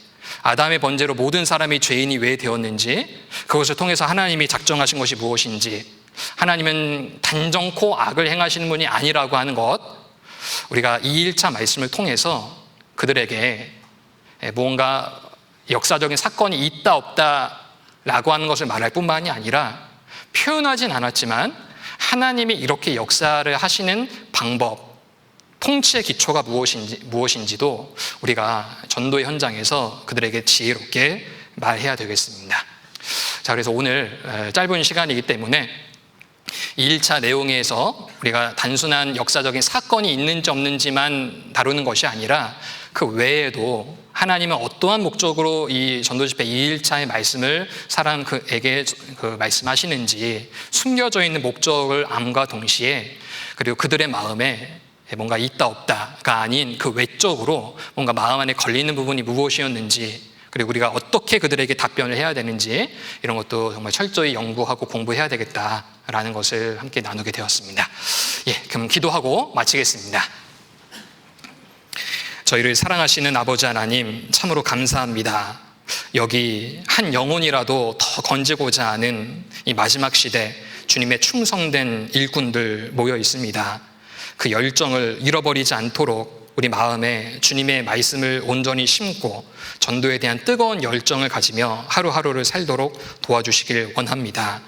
아담의 범죄로 모든 사람이 죄인이 왜 되었는지, 그것을 통해서 하나님이 작정하신 것이 무엇인지, 하나님은 단정코 악을 행하시는 분이 아니라고 하는 것, 우리가 2일차 말씀을 통해서 그들에게 무언가 역사적인 사건이 있다 없다 라고 하는 것을 말할 뿐만이 아니라, 표현하진 않았지만 하나님이 이렇게 역사를 하시는 방법, 통치의 기초가 무엇인지도 우리가 전도의 현장에서 그들에게 지혜롭게 말해야 되겠습니다. 자, 그래서 오늘 짧은 시간이기 때문에 이 1차 내용에서 우리가 단순한 역사적인 사건이 있는지 없는지만 다루는 것이 아니라 그 외에도 하나님은 어떠한 목적으로 이 전도집회 2일차의 말씀을 사람에게 말씀하시는지 숨겨져 있는 목적을 암과 동시에, 그리고 그들의 마음에 뭔가 있다 없다가 아닌 그 외적으로 뭔가 마음 안에 걸리는 부분이 무엇이었는지, 그리고 우리가 어떻게 그들에게 답변을 해야 되는지, 이런 것도 정말 철저히 연구하고 공부해야 되겠다라는 것을 함께 나누게 되었습니다. 그럼 기도하고 마치겠습니다. 저희를 사랑하시는 아버지 하나님, 참으로 감사합니다. 여기 한 영혼이라도 더 건지고자 하는 이 마지막 시대 주님의 충성된 일꾼들 모여 있습니다. 그 열정을 잃어버리지 않도록 우리 마음에 주님의 말씀을 온전히 심고 전도에 대한 뜨거운 열정을 가지며 하루하루를 살도록 도와주시길 원합니다.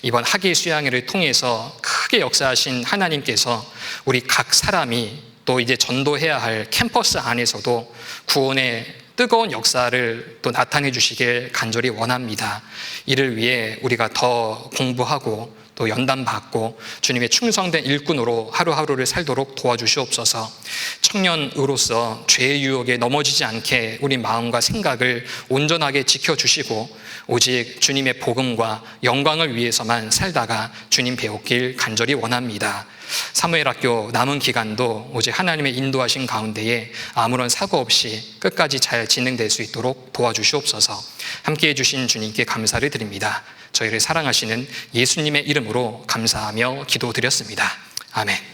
이번 학예 수양회를 통해서 크게 역사하신 하나님께서 우리 각 사람이 또 이제 전도해야 할 캠퍼스 안에서도 구원의 뜨거운 역사를 또 나타내 주시길 간절히 원합니다. 이를 위해 우리가 더 공부하고 또 연단받고 주님의 충성된 일꾼으로 하루하루를 살도록 도와주시옵소서. 청년으로서 죄의 유혹에 넘어지지 않게 우리 마음과 생각을 온전하게 지켜주시고 오직 주님의 복음과 영광을 위해서만 살다가 주님 배우길 간절히 원합니다. 사무엘학교 남은 기간도 오직 하나님의 인도하신 가운데에 아무런 사고 없이 끝까지 잘 진행될 수 있도록 도와주시옵소서. 함께해 주신 주님께 감사를 드립니다. 저희를 사랑하시는 예수님의 이름으로 감사하며 기도드렸습니다. 아멘.